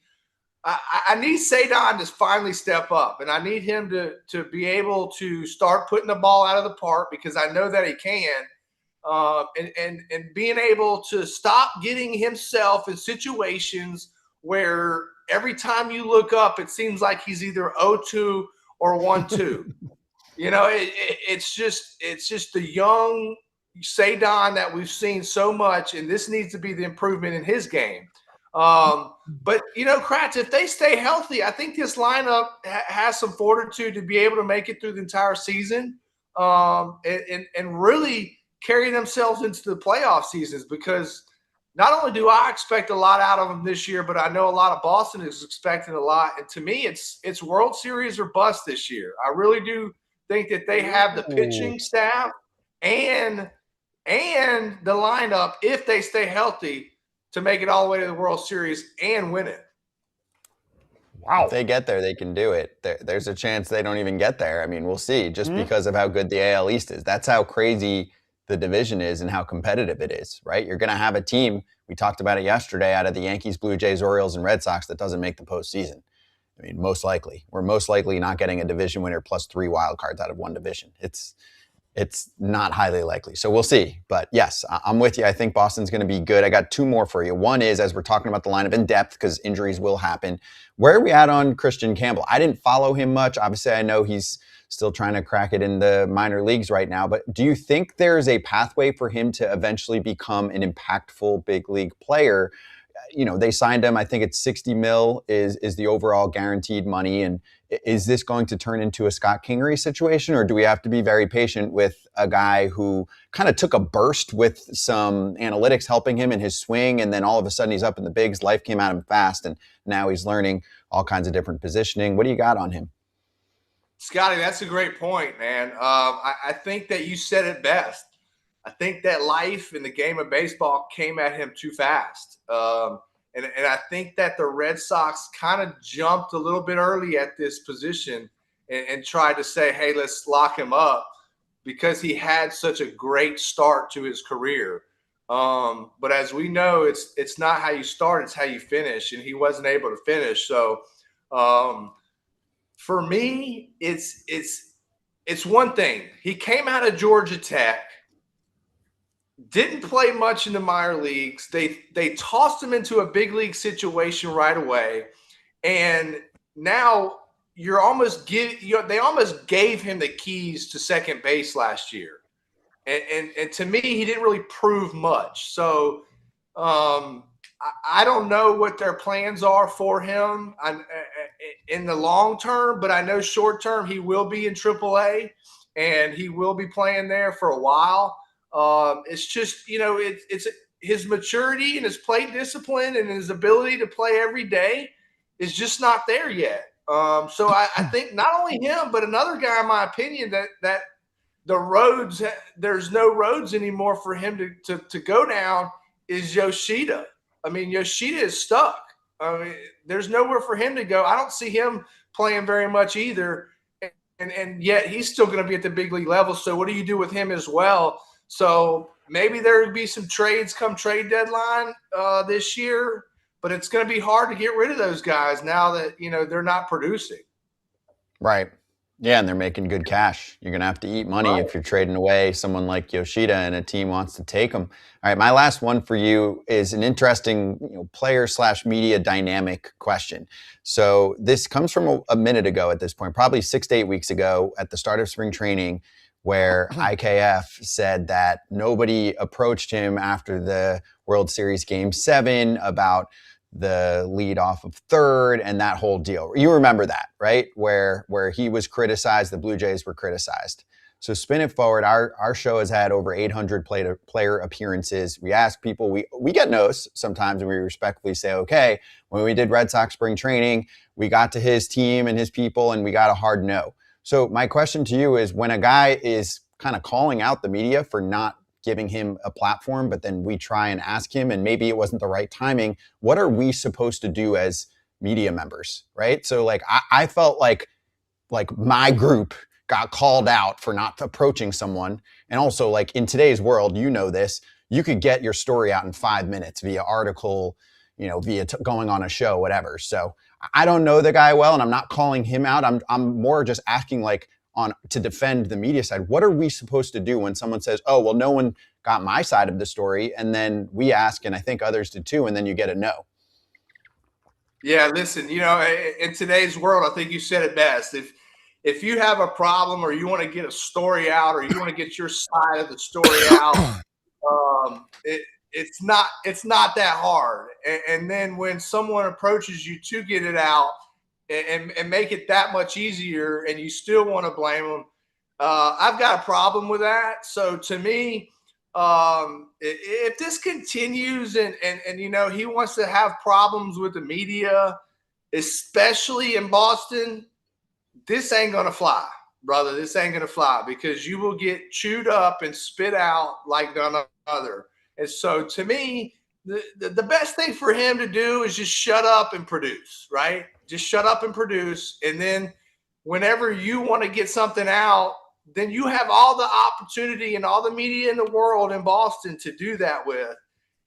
I need Cedon to finally step up, and I need him to be able to start putting the ball out of the park, because I know that he can, and being able to stop getting himself in situations where every time you look up, it seems like he's either 0-2 or 1-2. It's just the young Cedon that we've seen so much, and this needs to be the improvement in his game. But Kratz, if they stay healthy, I think this lineup has some fortitude to be able to make it through the entire season, and really carry themselves into the playoff seasons, because not only do I expect a lot out of them this year, but I know a lot of Boston is expecting a lot. And to me, it's World Series or bust this year. I really do think that they have the pitching staff and the lineup, if they stay healthy, to make it all the way to the World Series and win it. Wow. If they get there, they can do it. There's a chance they don't even get there. I mean, we'll see, just because of how good the AL East is. That's how crazy the division is and how competitive it is, right? You're going to have a team, we talked about it yesterday, out of the Yankees, Blue Jays, Orioles, and Red Sox that doesn't make the postseason. I mean, most likely. We're most likely not getting a division winner plus 3 wild cards out of one division. It's not highly likely. So we'll see. But yes, I'm with you. I think Boston's going to be good. I got 2 more for you. One is, as we're talking about the lineup in depth, because injuries will happen, where are we at on Christian Campbell? I didn't follow him much. Obviously, I know he's still trying to crack it in the minor leagues right now. But do you think there's a pathway for him to eventually become an impactful big league player? They signed him. I think it's $60 million is the overall guaranteed money. And is this going to turn into a Scott Kingery situation, or do we have to be very patient with a guy who kind of took a burst with some analytics helping him in his swing, and then all of a sudden he's up in the bigs, life came at him fast, and now he's learning all kinds of different positioning? What do you got on him? Scotty, that's a great point, man. I think that you said it best. I think that life in the game of baseball came at him too fast. And I think that the Red Sox kind of jumped a little bit early at this position and tried to say, hey, let's lock him up, because he had such a great start to his career. But as we know, it's not how you start, it's how you finish. And he wasn't able to finish. So for me, it's one thing. He came out of Georgia Tech, didn't play much in the minor leagues. They tossed him into a big league situation right away, and now they almost gave him the keys to second base last year, and to me, he didn't really prove much. So I don't know what their plans are for him in the long term, but I know short term he will be in AAA, and he will be playing there for a while. It's just, it's his maturity and his play discipline and his ability to play every day is just not there yet. So I think not only him, but another guy, in my opinion, that the roads, there's no roads anymore for him to go down, is Yoshida. I mean, Yoshida is stuck. I mean, there's nowhere for him to go. I don't see him playing very much either. And yet he's still going to be at the big league level. So what do you do with him as well? So maybe there would be some trades come trade deadline this year, but it's going to be hard to get rid of those guys now that, they're not producing. Right. Yeah, and they're making good cash. You're going to have to eat money if you're trading away someone like Yoshida and a team wants to take them. All right, my last one for you is an interesting player/media dynamic question. So this comes from a minute ago at this point, probably 6 to 8 weeks ago at the start of spring training. where IKF said that nobody approached him after the World Series Game 7 about the lead off of third and that whole deal. You remember that, right? Where he was criticized, the Blue Jays were criticized. So spin it forward. Our show has had over 800 player appearances. We ask people, we get no's sometimes, and we respectfully say, okay, when we did Red Sox spring training, we got to his team and his people, and we got a hard no. So my question to you is, when a guy is kind of calling out the media for not giving him a platform, but then we try and ask him, and maybe it wasn't the right timing, what are we supposed to do as media members, right? So like, I felt like my group got called out for not approaching someone. And also, like, in today's world, you know this, you could get your story out in 5 minutes via article, via going on a show, whatever. So I don't know the guy well, and I'm not calling him out. I'm more just asking, like, to defend the media side. What are we supposed to do when someone says, oh, well, no one got my side of the story, and then we ask, and I think others did too, and then you get a no? Yeah, listen, in today's world, I think you said it best. If you have a problem, or you want to get a story out, or you want to get your side of the story out, it's not that hard. And then when someone approaches you to get it out and make it that much easier, and you still want to blame them, I've got a problem with that. So to me, if this continues and he wants to have problems with the media, especially in Boston, this ain't going to fly, brother. This ain't going to fly, because you will get chewed up and spit out like none other. And so to me, the best thing for him to do is just shut up and produce, right? Just shut up and produce. And then whenever you want to get something out, then you have all the opportunity and all the media in the world in Boston to do that with,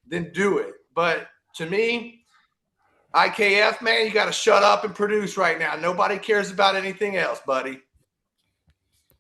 then do it. But to me, IKF, man, you got to shut up and produce right now. Nobody cares about anything else, buddy.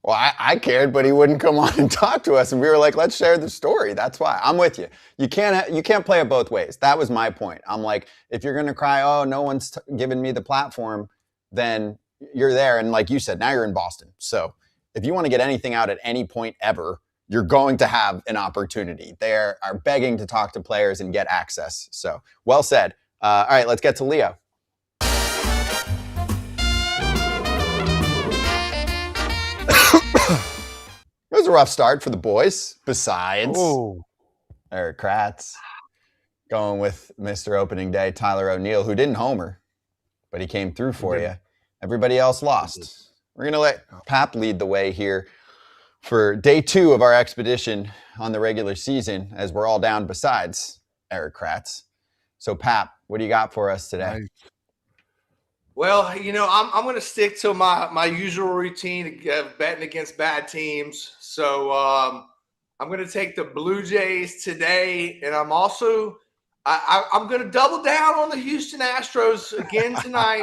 Well, I cared, but he wouldn't come on and talk to us, and we were like, let's share the story. That's why. I'm with you. You can't play it both ways. That was my point. I'm like, if you're going to cry, oh, no one's giving me the platform, then you're there. And like you said, now you're in Boston. So if you want to get anything out at any point ever, you're going to have an opportunity. They are begging to talk to players and get access. So well said. All right, let's get to Leo. It was a rough start for the boys, besides Erik Kratz going with Mr. Opening Day, Tyler O'Neill, who didn't homer, but he came through for you. Everybody else lost. We're going to let Pap lead the way here for day 2 of our expedition on the regular season, as we're all down besides Erik Kratz. So, Pap, what do you got for us today? Nice. Well, I'm going to stick to my usual routine of betting against bad teams. So I'm going to take the Blue Jays today, and I'm also I'm going to double down on the Houston Astros again tonight.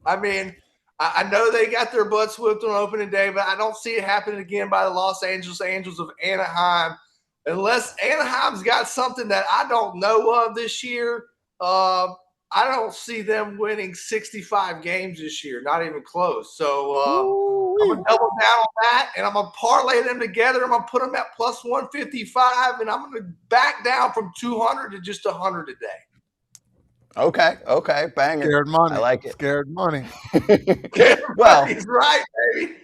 I know they got their butts whipped on opening day, but I don't see it happening again by the Los Angeles Angels of Anaheim, unless Anaheim's got something that I don't know of this year. I don't see them winning 65 games this year, not even close. So I'm going to double down on that, and I'm going to parlay them together. I'm going to put them at plus 155, and I'm going to back down from 200 to just 100 today. Okay, bang it. Scared money. I like it. Scared money. Well, he's right, baby.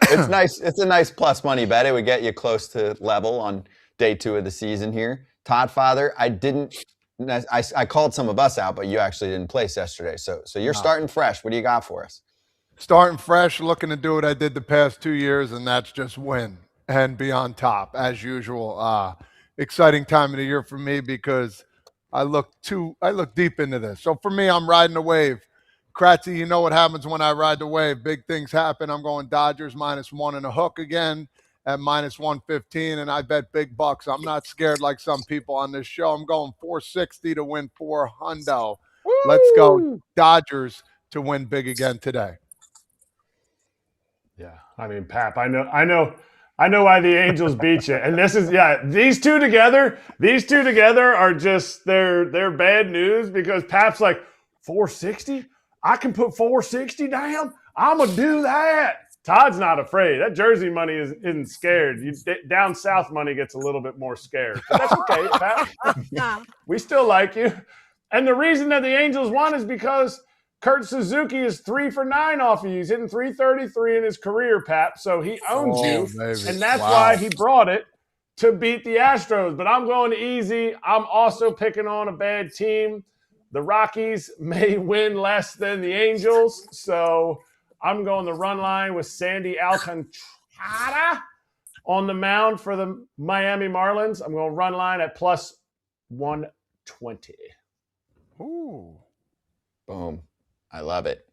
It's nice. It's a nice plus money bet. It would get you close to level on day 2 of the season here. Todd Father, I called some of us out, but you actually didn't place yesterday. So you're starting fresh. What do you got for us? Starting fresh, looking to do what I did the past 2 years, and that's just win and be on top as usual. Exciting time of the year for me because I look deep into this. So for me, I'm riding the wave. Kratzy, you know what happens when I ride the wave. Big things happen. I'm going Dodgers -1 and a hook again at -115, and I bet big bucks. I'm not scared like some people on this show. I'm going 460 to win 400. Let's go Dodgers to win big again today. Yeah, I mean, Pap, I know why the Angels beat you. And this is, these two together are just, they're bad news, because Pap's like, 460? I can put 460 down? I'm going to do that. Todd's not afraid. That Jersey money isn't scared. Down south money gets a little bit more scared. But that's okay, Pat. We still like you. And the reason that the Angels won is because Kurt Suzuki is 3 for 9 off of you. He's hitting .333 in his career, Pat. So he owns you. Baby. And that's why he brought it to beat the Astros. But I'm going easy. I'm also picking on a bad team. The Rockies may win less than the Angels. So I'm going the run line with Sandy Alcantara on the mound for the Miami Marlins. I'm going to run line at plus 120. Ooh. Boom. I love it.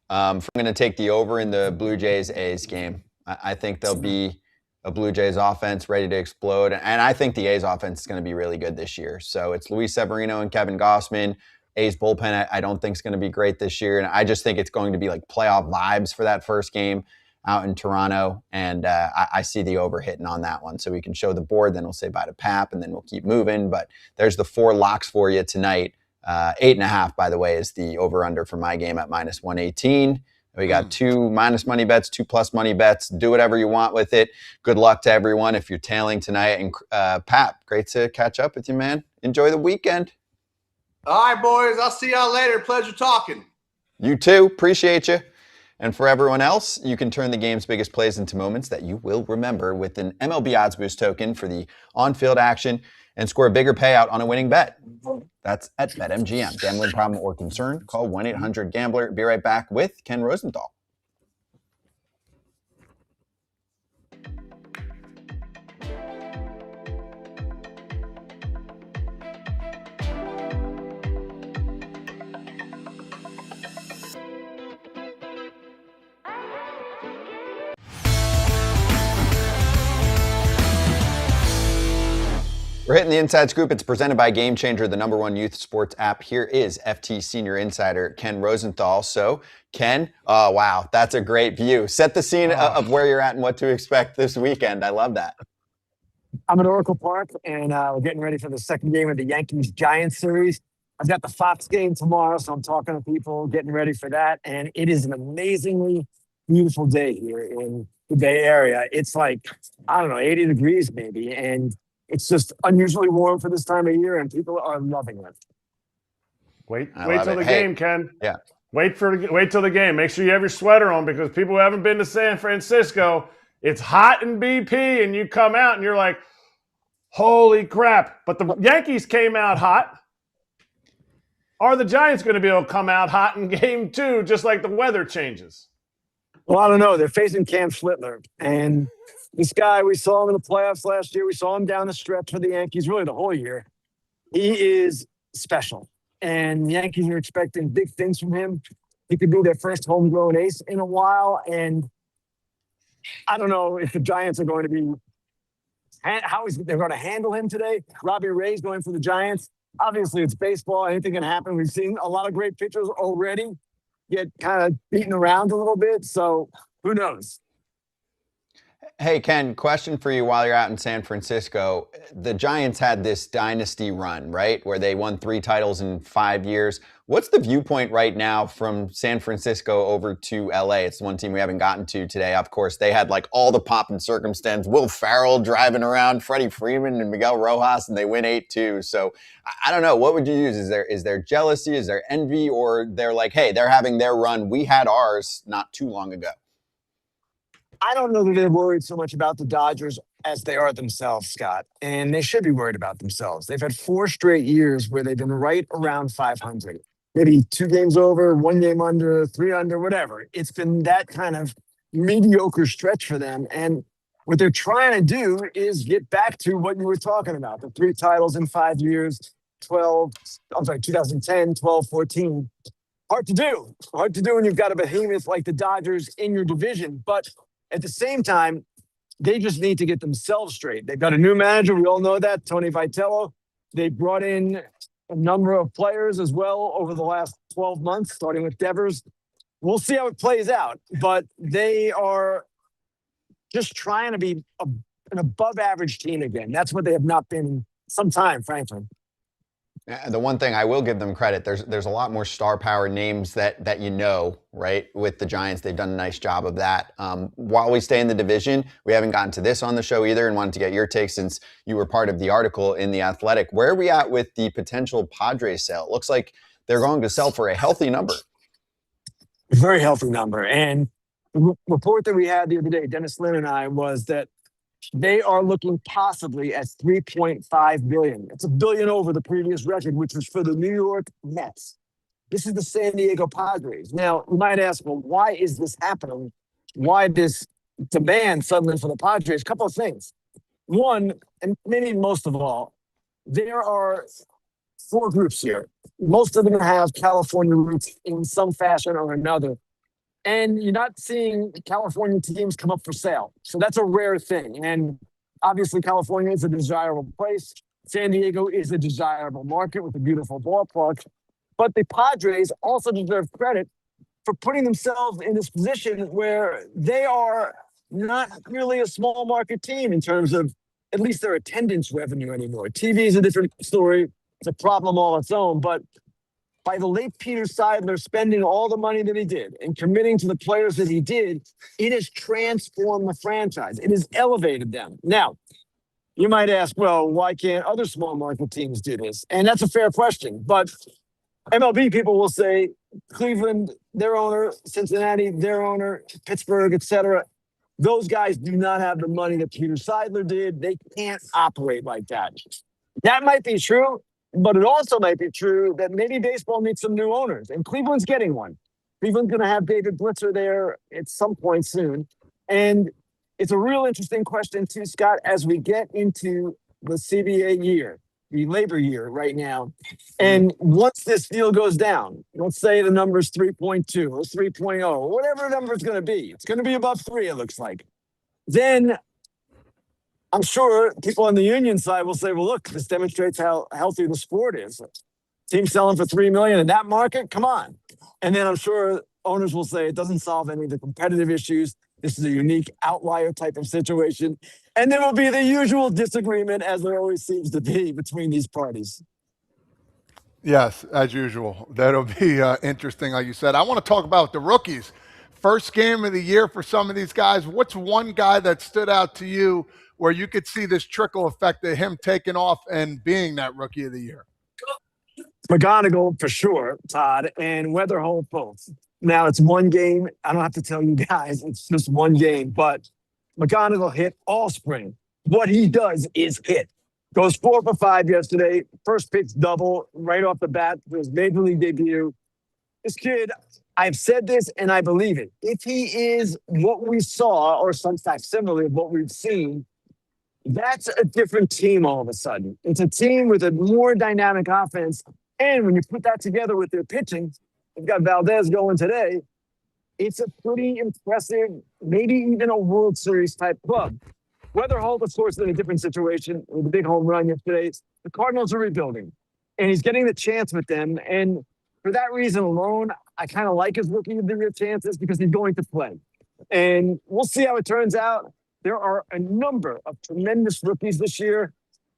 I'm going to take the over in the Blue Jays-A's game. I think there'll be a Blue Jays offense ready to explode. And I think the A's offense is going to be really good this year. So it's Luis Severino and Kevin Gossman. A's bullpen, I don't think is going to be great this year. And I just think it's going to be like playoff vibes for that first game out in Toronto. And I see the over hitting on that one. So we can show the board, then we'll say bye to Pap, and then we'll keep moving. But there's the 4 locks for you tonight. 8.5, by the way, is the over-under for my game at minus 118. We got 2 minus money bets, 2 plus money bets. Do whatever you want with it. Good luck to everyone if you're tailing tonight. And Pap, great to catch up with you, man. Enjoy the weekend. All right, boys. I'll see y'all later. Pleasure talking. You too. Appreciate you. And for everyone else, you can turn the game's biggest plays into moments that you will remember with an MLB Odds Boost token for the on-field action and score a bigger payout on a winning bet. That's at BetMGM. Gambling problem or concern? Call 1-800-GAMBLER. Be right back with Ken Rosenthal. We're hitting the Inside Scoop. It's presented by Game Changer, the #1 youth sports app. Here is FT Senior Insider Ken Rosenthal. So, Ken, oh, wow, that's a great view. Set the scene of where you're at and what to expect this weekend. I love that. I'm at Oracle Park, and we're getting ready for the second game of the Yankees-Giants series. I've got the Fox game tomorrow, so I'm talking to people, getting ready for that. And it is an amazingly beautiful day here in the Bay Area. It's like, 80 degrees maybe, and it's just unusually warm for this time of year, and people are loving it. Wait till the game, Ken. Yeah. Wait till the game. Make sure you have your sweater on, because people who haven't been to San Francisco, it's hot in BP, and you come out and you're like, holy crap. But the Yankees came out hot. Are the Giants going to be able to come out hot in game 2, just like the weather changes? Well, I don't know. They're facing Cam Schlittler, and this guy, we saw him in the playoffs last year. We saw him down the stretch for the Yankees, really the whole year. He is special, and the Yankees are expecting big things from him. He could be their first homegrown ace in a while, and I don't know if the Giants are going to be they're going to handle him today. Robbie Ray's going for the Giants. Obviously, it's baseball. Anything can happen. We've seen a lot of great pitchers already get kind of beaten around a little bit, so who knows? Hey, Ken, question for you while you're out in San Francisco. The Giants had this dynasty run, right, where they won 3 titles in 5 years. What's the viewpoint right now from San Francisco over to LA? It's the one team we haven't gotten to today. Of course, they had like all the pomp and circumstance. Will Ferrell driving around, Freddie Freeman and Miguel Rojas, and they win 8-2. So I don't know. What would you use? Is there jealousy? Is there envy? Or they're like, hey, they're having their run. We had ours not too long ago. I don't know that they're worried so much about the Dodgers as they are themselves, Scott. And they should be worried about themselves. They've had 4 straight years where they've been right around 500. Maybe 2 games over, 1 game under, 3 under, whatever. It's been that kind of mediocre stretch for them. And what they're trying to do is get back to what you were talking about, the 3 titles in 5 years, 2010, 12, 14. Hard to do. Hard to do when you've got a behemoth like the Dodgers in your division. But at the same time, they just need to get themselves straight. They've got a new manager. We all know that, Tony Vitello. They brought in a number of players as well over the last 12 months, starting with Devers. We'll see how it plays out. But they are just trying to be an above-average team again. That's what they have not been in some time, frankly. The one thing I will give them credit, there's a lot more star power names that you know, right? With the Giants, they've done a nice job of that. While we stay in the division, we haven't gotten to this on the show either, and wanted to get your take since you were part of the article in The Athletic. Where are we at with the potential Padres sale? It looks like they're going to sell for a healthy number. Very healthy number. And the report that we had the other day, Dennis Lynn and I, was that they are looking possibly at $3.5 billion. It's $1 billion over the previous record, which was for the New York Mets. This is the San Diego Padres. Now, you might ask, well, why is this happening? Why this demand suddenly for the Padres? A couple of things. One, and maybe most of all, there are 4 groups here. Most of them have California roots in some fashion or another. And you're not seeing California teams come up for sale. So that's a rare thing. And obviously, California is a desirable place. San Diego is a desirable market with a beautiful ballpark. But the Padres also deserve credit for putting themselves in this position where they are not really a small market team in terms of at least their attendance revenue anymore. TV is a different story. It's a problem all its own. But by the late Peter Seidler spending all the money that he did and committing to the players that he did, it has transformed the franchise. It has elevated them. Now, you might ask, well, why can't other small market teams do this? And that's a fair question. But MLB people will say Cleveland, their owner, Cincinnati, their owner, Pittsburgh, etc. Those guys do not have the money that Peter Seidler did. They can't operate like that. That might be true. But it also might be true that maybe baseball needs some new owners, and Cleveland's getting one. Cleveland's going to have David Blitzer there at some point soon. And it's a real interesting question too, Scott, as we get into the CBA year, the labor year right now. And once this deal goes down, let's say the number's 3.2 or 3.0, whatever number it's going to be. It's going to be above 3, it looks like. Then I'm sure people on the union side will say, well, look, this demonstrates how healthy the sport is. Team selling for $3 million in that market, come on. And then I'm sure owners will say it doesn't solve any of the competitive issues. This is a unique outlier type of situation. And there will be the usual disagreement, as there always seems to be between these parties. Yes, as usual. That'll be interesting, like you said. I want to talk about the rookies. First game of the year for some of these guys. What's one guy that stood out to you where you could see this trickle effect of him taking off and being that rookie of the year? McGonigal for sure, Todd, and Weatherholt both. Now it's one game. I don't have to tell you guys, it's just one game, but McGonigal hit all spring. What he does is hit. Goes 4 for 5 yesterday. First pitch double right off the bat for his major league debut. This kid, I've said this and I believe it. If he is what we saw, or some facsimile of what we've seen, that's a different team all of a sudden. It's a team with a more dynamic offense. And when you put that together with their pitching, they've got Valdez going today. It's a pretty impressive, maybe even a World Series type club. Weatherholt, of course, is in a different situation with a big home run yesterday. The Cardinals are rebuilding, and he's getting the chance with them. And for that reason alone, I kind of like his rookie of the year chances because he's going to play. And we'll see how it turns out. There are a number of tremendous rookies this year,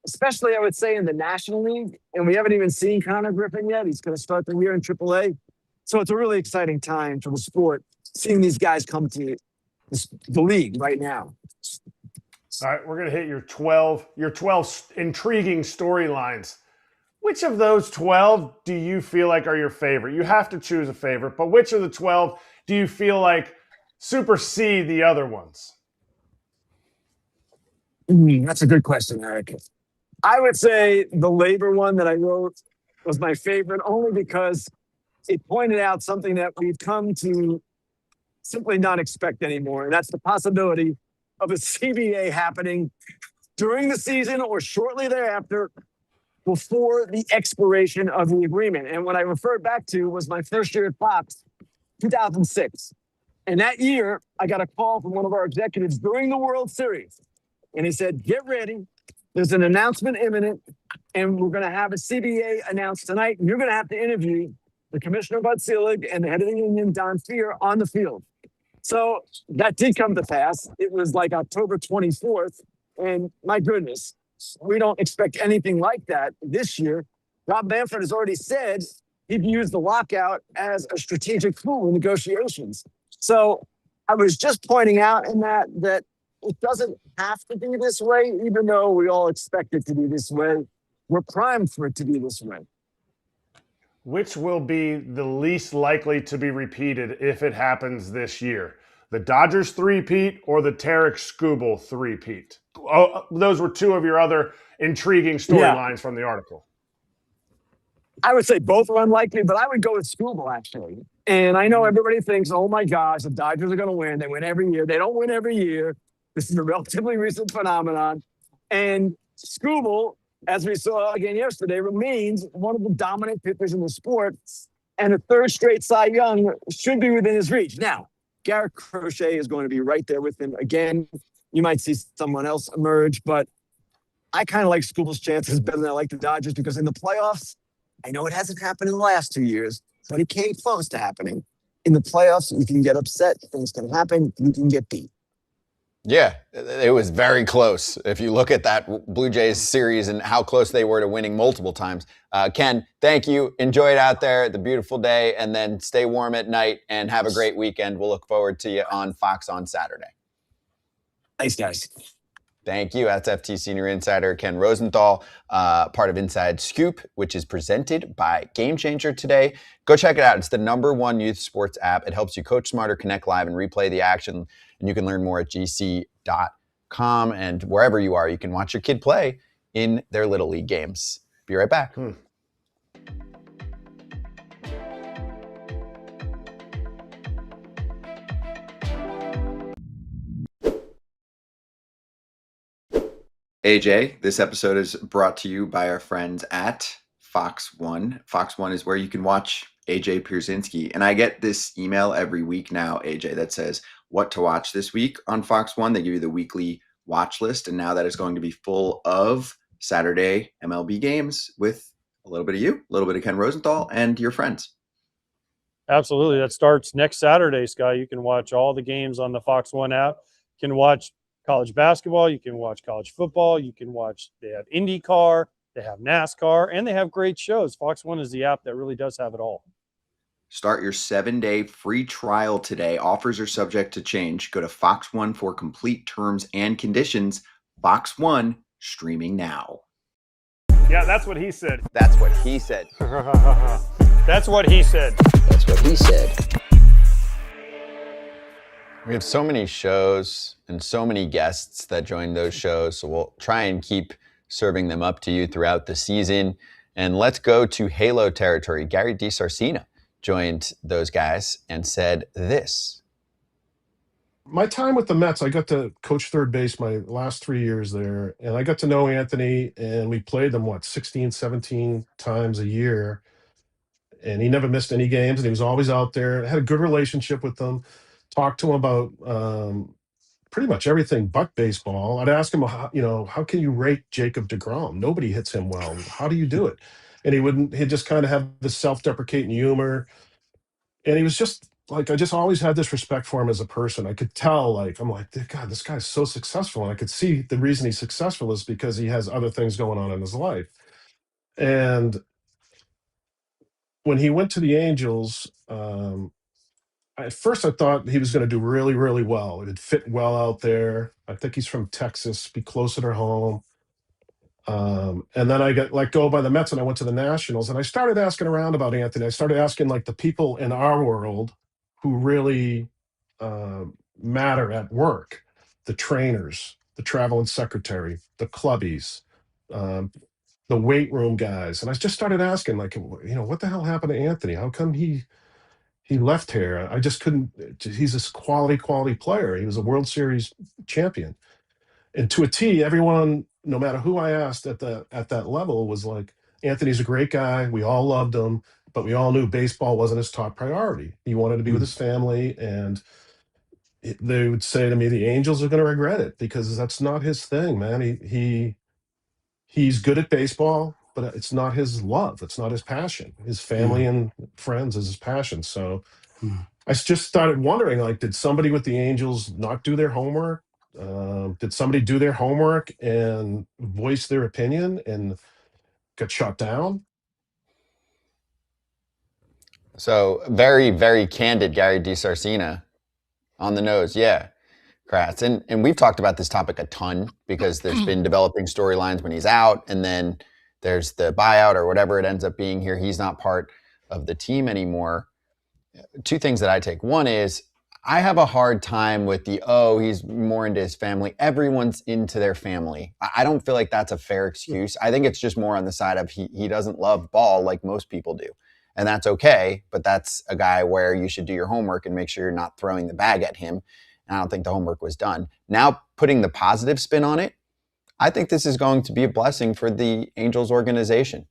especially, I would say, in the National League. And we haven't even seen Connor Griffin yet. He's going to start the year in AAA. So it's a really exciting time for the sport, seeing these guys come to the league right now. All right, we're going to hit your 12 intriguing storylines. Which of those 12 do you feel like are your favorite? You have to choose a favorite, but which of the 12 do you feel like supersede the other ones? That's a good question, Erik. I would say the labor one that I wrote was my favorite only because it pointed out something that we've come to simply not expect anymore. And that's the possibility of a CBA happening during the season or shortly thereafter before the expiration of the agreement. And what I referred back to was my first year at Fox, 2006. And that year, I got a call from one of our executives during the World Series. And he said, get ready. There's an announcement imminent, and we're going to have a CBA announced tonight. And you're going to have to interview the Commissioner Bud Selig and the head of the union, Don Fear, on the field. So that did come to pass. It was like October 24th. And my goodness, we don't expect anything like that this year. Rob Manfred has already said he'd use the lockout as a strategic tool in negotiations. So I was just pointing out in that it doesn't have to be this way, even though we all expect it to be this way. We're primed for it to be this way. Which will be the least likely to be repeated if it happens this year? The Dodgers three-peat or the Tarek Skubal three-peat? Oh, those were two of your other intriguing storylines from the article. I would say both are unlikely, but I would go with Skubal, actually. And I know everybody thinks, oh my gosh, the Dodgers are going to win. They win every year. They don't win every year. This is a relatively recent phenomenon. And Skubal, as we saw again yesterday, remains one of the dominant pitchers in the sport. And a third straight Cy Young should be within his reach. Now, Garrett Crochet is going to be right there with him. Again, you might see someone else emerge, but I kind of like Skubal's chances better than I like the Dodgers because in the playoffs, I know it hasn't happened in the last 2 years, but it came close to happening. In the playoffs, you can get upset. Things can happen. You can get beat. Yeah, it was very close. If you look at that Blue Jays series and how close they were to winning multiple times. Ken, thank you. Enjoy it out there, the beautiful day, and then stay warm at night and have a great weekend. We'll look forward to you on Fox on Saturday. Thanks, guys. Thank you. That's FT Senior Insider Ken Rosenthal, part of Inside Scoop, which is presented by Game Changer today. Go check it out. It's the #1 youth sports app. It helps you coach smarter, connect live, and replay the action. And you can learn more at gc.com. And wherever you are, you can watch your kid play in their Little League games. Be right back. AJ, this episode is brought to you by our friends at Fox One. Fox One is where you can watch AJ Pierzynski. And I get this email every week now, AJ, that says what to watch this week on Fox One. They give you the weekly watch list. And now that is going to be full of Saturday MLB games with a little bit of you, a little bit of Ken Rosenthal, and your friends. Absolutely. That starts next Saturday, Sky. You can watch all the games on the Fox One app. You can watch college basketball. You can watch college football. You can watch, they have IndyCar, they have NASCAR, and they have great shows. Fox One is the app that really does have it all. Start your 7-day free trial today. Offers are subject to change. Go to Fox One for complete terms and conditions. Fox One, streaming now. Yeah, that's what he said. That's what he said. That's what he said. That's what he said. We have so many shows and so many guests that join those shows, so we'll try and keep serving them up to you throughout the season. And let's go to Halo territory. Gary DiSarcina joined those guys and said this. My time with the Mets, I got to coach third base my last 3 years there, and I got to know Anthony, and we played them, 16, 17 times a year, and he never missed any games, and he was always out there. I had a good relationship with them, talked to him about pretty much everything but baseball. I'd ask him, how can you rate Jacob deGrom? Nobody hits him well. How do you do it? And he'd just kind of have this self-deprecating humor. And he was just like, I just always had this respect for him as a person. I could tell, I'm like, God, this guy's so successful. And I could see the reason he's successful is because he has other things going on in his life. And when he went to the Angels, at first I thought he was going to do really, really well. It'd fit well out there. I think he's from Texas, be closer to home. And then I got let go by the Mets and I went to the Nationals, and I started asking around about Anthony. I started asking the people in our world who really matter at work, the trainers, the traveling secretary, the clubbies, the weight room guys. And I just started asking what the hell happened to Anthony? How come he left here? I just couldn't. He's this quality player. He was a World Series champion. And to a T, everyone, no matter who I asked at that level, was like, Anthony's a great guy. We all loved him, but we all knew baseball wasn't his top priority. He wanted to be with his family, and they would say to me, the Angels are going to regret it because that's not his thing, man. He's good at baseball, but it's not his love. It's not his passion. His family and friends is his passion. So I just started wondering, did somebody with the Angels not do their homework? Did somebody do their homework and voice their opinion and got shut down? So very, very candid Gary DiSarcina on the nose. Yeah, Kratz. And we've talked about this topic a ton because there's been developing storylines when he's out, and then there's the buyout or whatever it ends up being here. He's not part of the team anymore. Two things that I take. One is I have a hard time with he's more into his family. Everyone's into their family. I don't feel like that's a fair excuse. I think it's just more on the side of he doesn't love ball like most people do. And that's okay, but that's a guy where you should do your homework and make sure you're not throwing the bag at him. And I don't think the homework was done. Now, putting the positive spin on it, I think this is going to be a blessing for the Angels organization.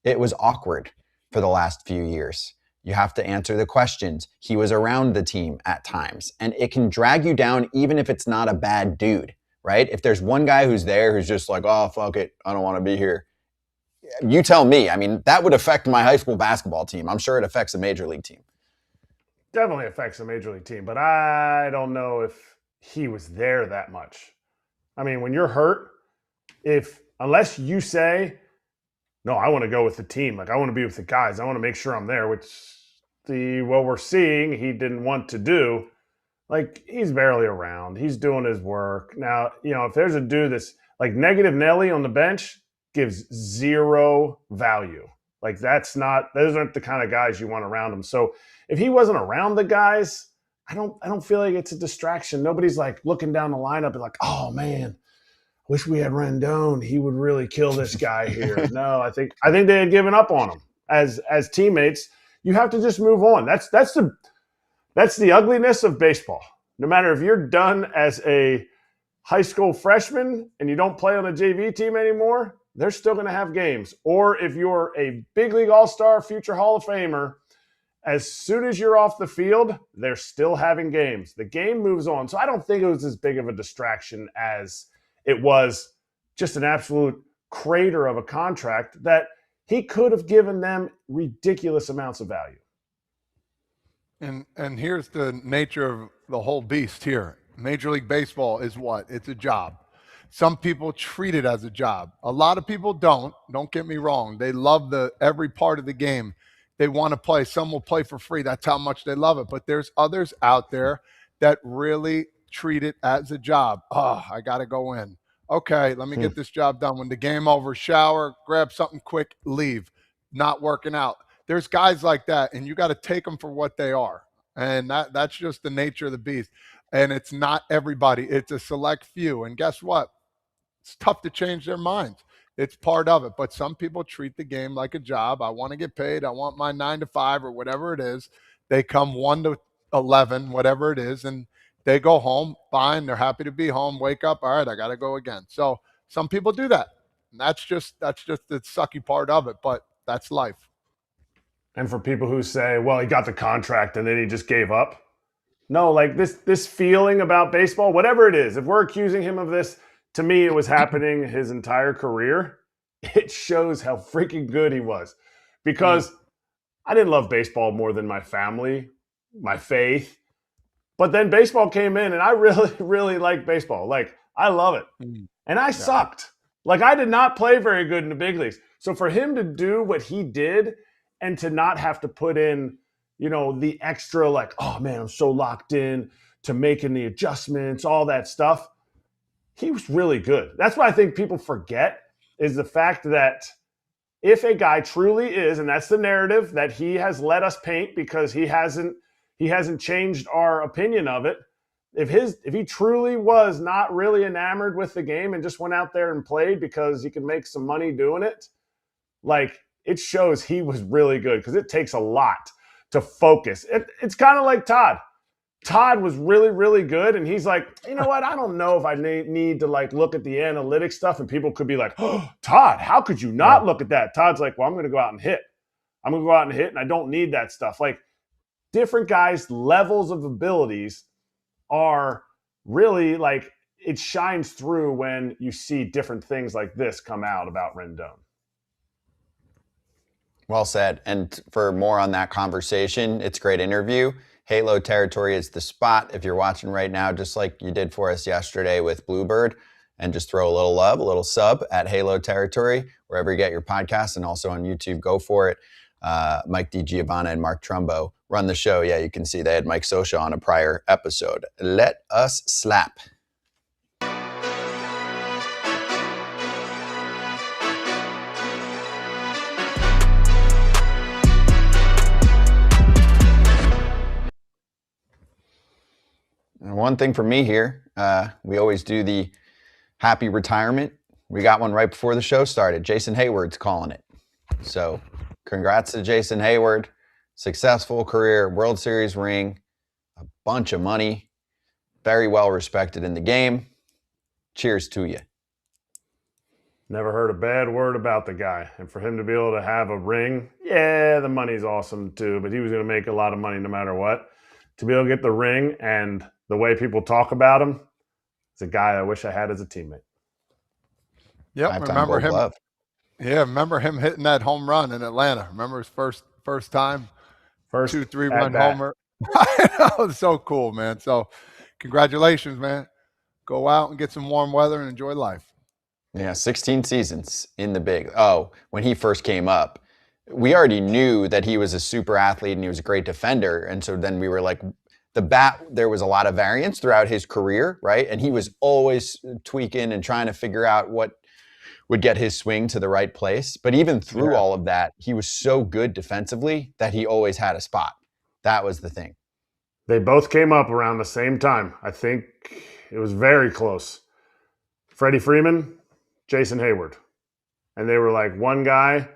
It was awkward for the last few years. You have to answer the questions. He was around the team at times, and it can drag you down even if it's not a bad dude, right? If there's one guy who's there who's just like, oh, fuck it, I don't want to be here. You tell me. I mean, that would affect my high school basketball team. I'm sure it affects a major league team. Definitely affects a major league team, but I don't know if he was there that much. I mean, when you're hurt, unless you say, no, I want to go with the team. Like, I want to be with the guys. I want to make sure I'm there, which what we're seeing he didn't want to do. Like, he's barely around. He's doing his work. Now, if there's a dude that's like negative Nelly on the bench, gives zero value. Like, those aren't the kind of guys you want around him. So if he wasn't around the guys, I don't feel like it's a distraction. Nobody's like looking down the lineup and like, oh man, wish we had Rendon. He would really kill this guy here. No, I think they had given up on him as teammates. You have to just move on. That's the ugliness of baseball. No matter if you're done as a high school freshman and you don't play on a JV team anymore, they're still going to have games. Or if you're a big league all-star, future Hall of Famer, as soon as you're off the field, they're still having games. The game moves on. So I don't think it was as big of a distraction as it was just an absolute crater of a contract that he could have given them ridiculous amounts of value. And here's the nature of the whole beast here. Major League Baseball is what? It's a job. Some people treat it as a job. A lot of people don't. Don't get me wrong. They love every part of the game. They want to play. Some will play for free. That's how much they love it. But there's others out there that really treat it as a job. Oh, I got to go in. Okay, let me get this job done. When the game over, shower, grab something quick, leave. Not working out. There's guys like that, and you got to take them for what they are. And that's just the nature of the beast. And it's not everybody. It's a select few. And guess what? It's tough to change their minds. It's part of it. But some people treat the game like a job. I want to get paid. I want my 9 to 5 or whatever it is. They come 1 to 11, whatever it is, and they go home. Fine. They're happy to be home. Wake up. All right, I got to go again. So some people do that. And that's just the sucky part of it. But that's life. And for people who say, well, he got the contract and then he just gave up. No, like this feeling about baseball, whatever it is, if we're accusing him of this, to me, it was happening his entire career. It shows how freaking good he was. Because I didn't love baseball more than my family, my faith. But then baseball came in and I really, really like baseball. Like, I love it. And I sucked. Like, I did not play very good in the big leagues. So for him to do what he did and to not have to put in, the extra, like, oh man, I'm so locked in to making the adjustments, all that stuff. He was really good. That's what I think people forget is the fact that if a guy truly is, and that's the narrative that he has let us paint because he hasn't changed our opinion of it. If he truly was not really enamored with the game and just went out there and played because he could make some money doing it, like, it shows he was really good because it takes a lot to focus. It's kind of like Todd. Todd was really, really good, and he's like, you know what? I don't know if I need to like look at the analytics stuff, and people could be like, oh, Todd, how could you not look at that? Todd's like, well, I'm going to go out and hit. And I don't need that stuff. Like, different guys' levels of abilities are really like, it shines through when you see different things like this come out about Rendon. Well said. And for more on that conversation, it's a great interview. Halo Territory is the spot if you're watching right now, just like you did for us yesterday with Bluebird. And just throw a little love, a little sub at Halo Territory, wherever you get your podcasts, and also on YouTube. Go for it. Mike DiGiovanna and Mark Trumbo run the show. Yeah, you can see they had Mike Scioscia on a prior episode. Let us slap. And one thing for me here, we always do the happy retirement. We got one right before the show started. Jason Hayward's calling it. So congrats to Jason Hayward. Successful career, World Series ring, a bunch of money, very well respected in the game. Cheers to you. Never heard a bad word about the guy. And for him to be able to have a ring, yeah, the money's awesome too, but he was going to make a lot of money no matter what. To be able to get the ring and the way people talk about him, it's a guy I wish I had as a teammate. Yep, remember him. Glove. Yeah, remember him hitting that home run in Atlanta. Remember his first time? First 2-3 run homer. That was so cool, man. So congratulations, man. Go out and get some warm weather and enjoy life. Yeah, 16 seasons in the big. Oh, when he first came up, we already knew that he was a super athlete and he was a great defender. And so then we were like, the bat, there was a lot of variance throughout his career, right? And he was always tweaking and trying to figure out what would get his swing to the right place. But even through all of that, he was so good defensively that he always had a spot. That was the thing. They both came up around the same time. I think it was very close. Freddie Freeman, Jason Hayward. And they were like, one guy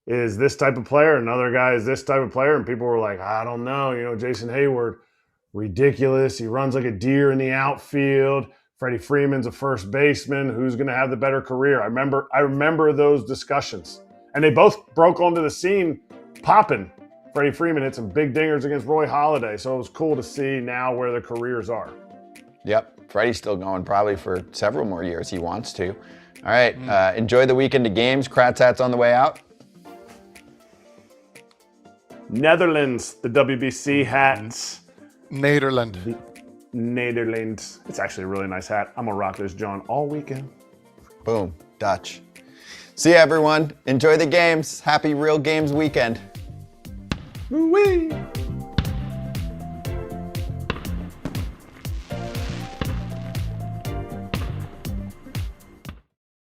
is this type of player, another guy is this type of player. And people were like, I don't know, Jason Hayward, ridiculous. He runs like a deer in the outfield. Freddie Freeman's a first baseman. Who's going to have the better career? I remember those discussions. And they both broke onto the scene popping. Freddie Freeman hit some big dingers against Roy Halladay. So it was cool to see now where their careers are. Yep. Freddie's still going probably for several more years. He wants to. All right. Enjoy the weekend of games. Kratz hat's on the way out. Netherlands, the WBC hats. Nederland. It's actually a really nice hat. I'm going to rock this, John, all weekend. Boom. Dutch. See you, everyone. Enjoy the games. Happy Real Games weekend. Woo-wee.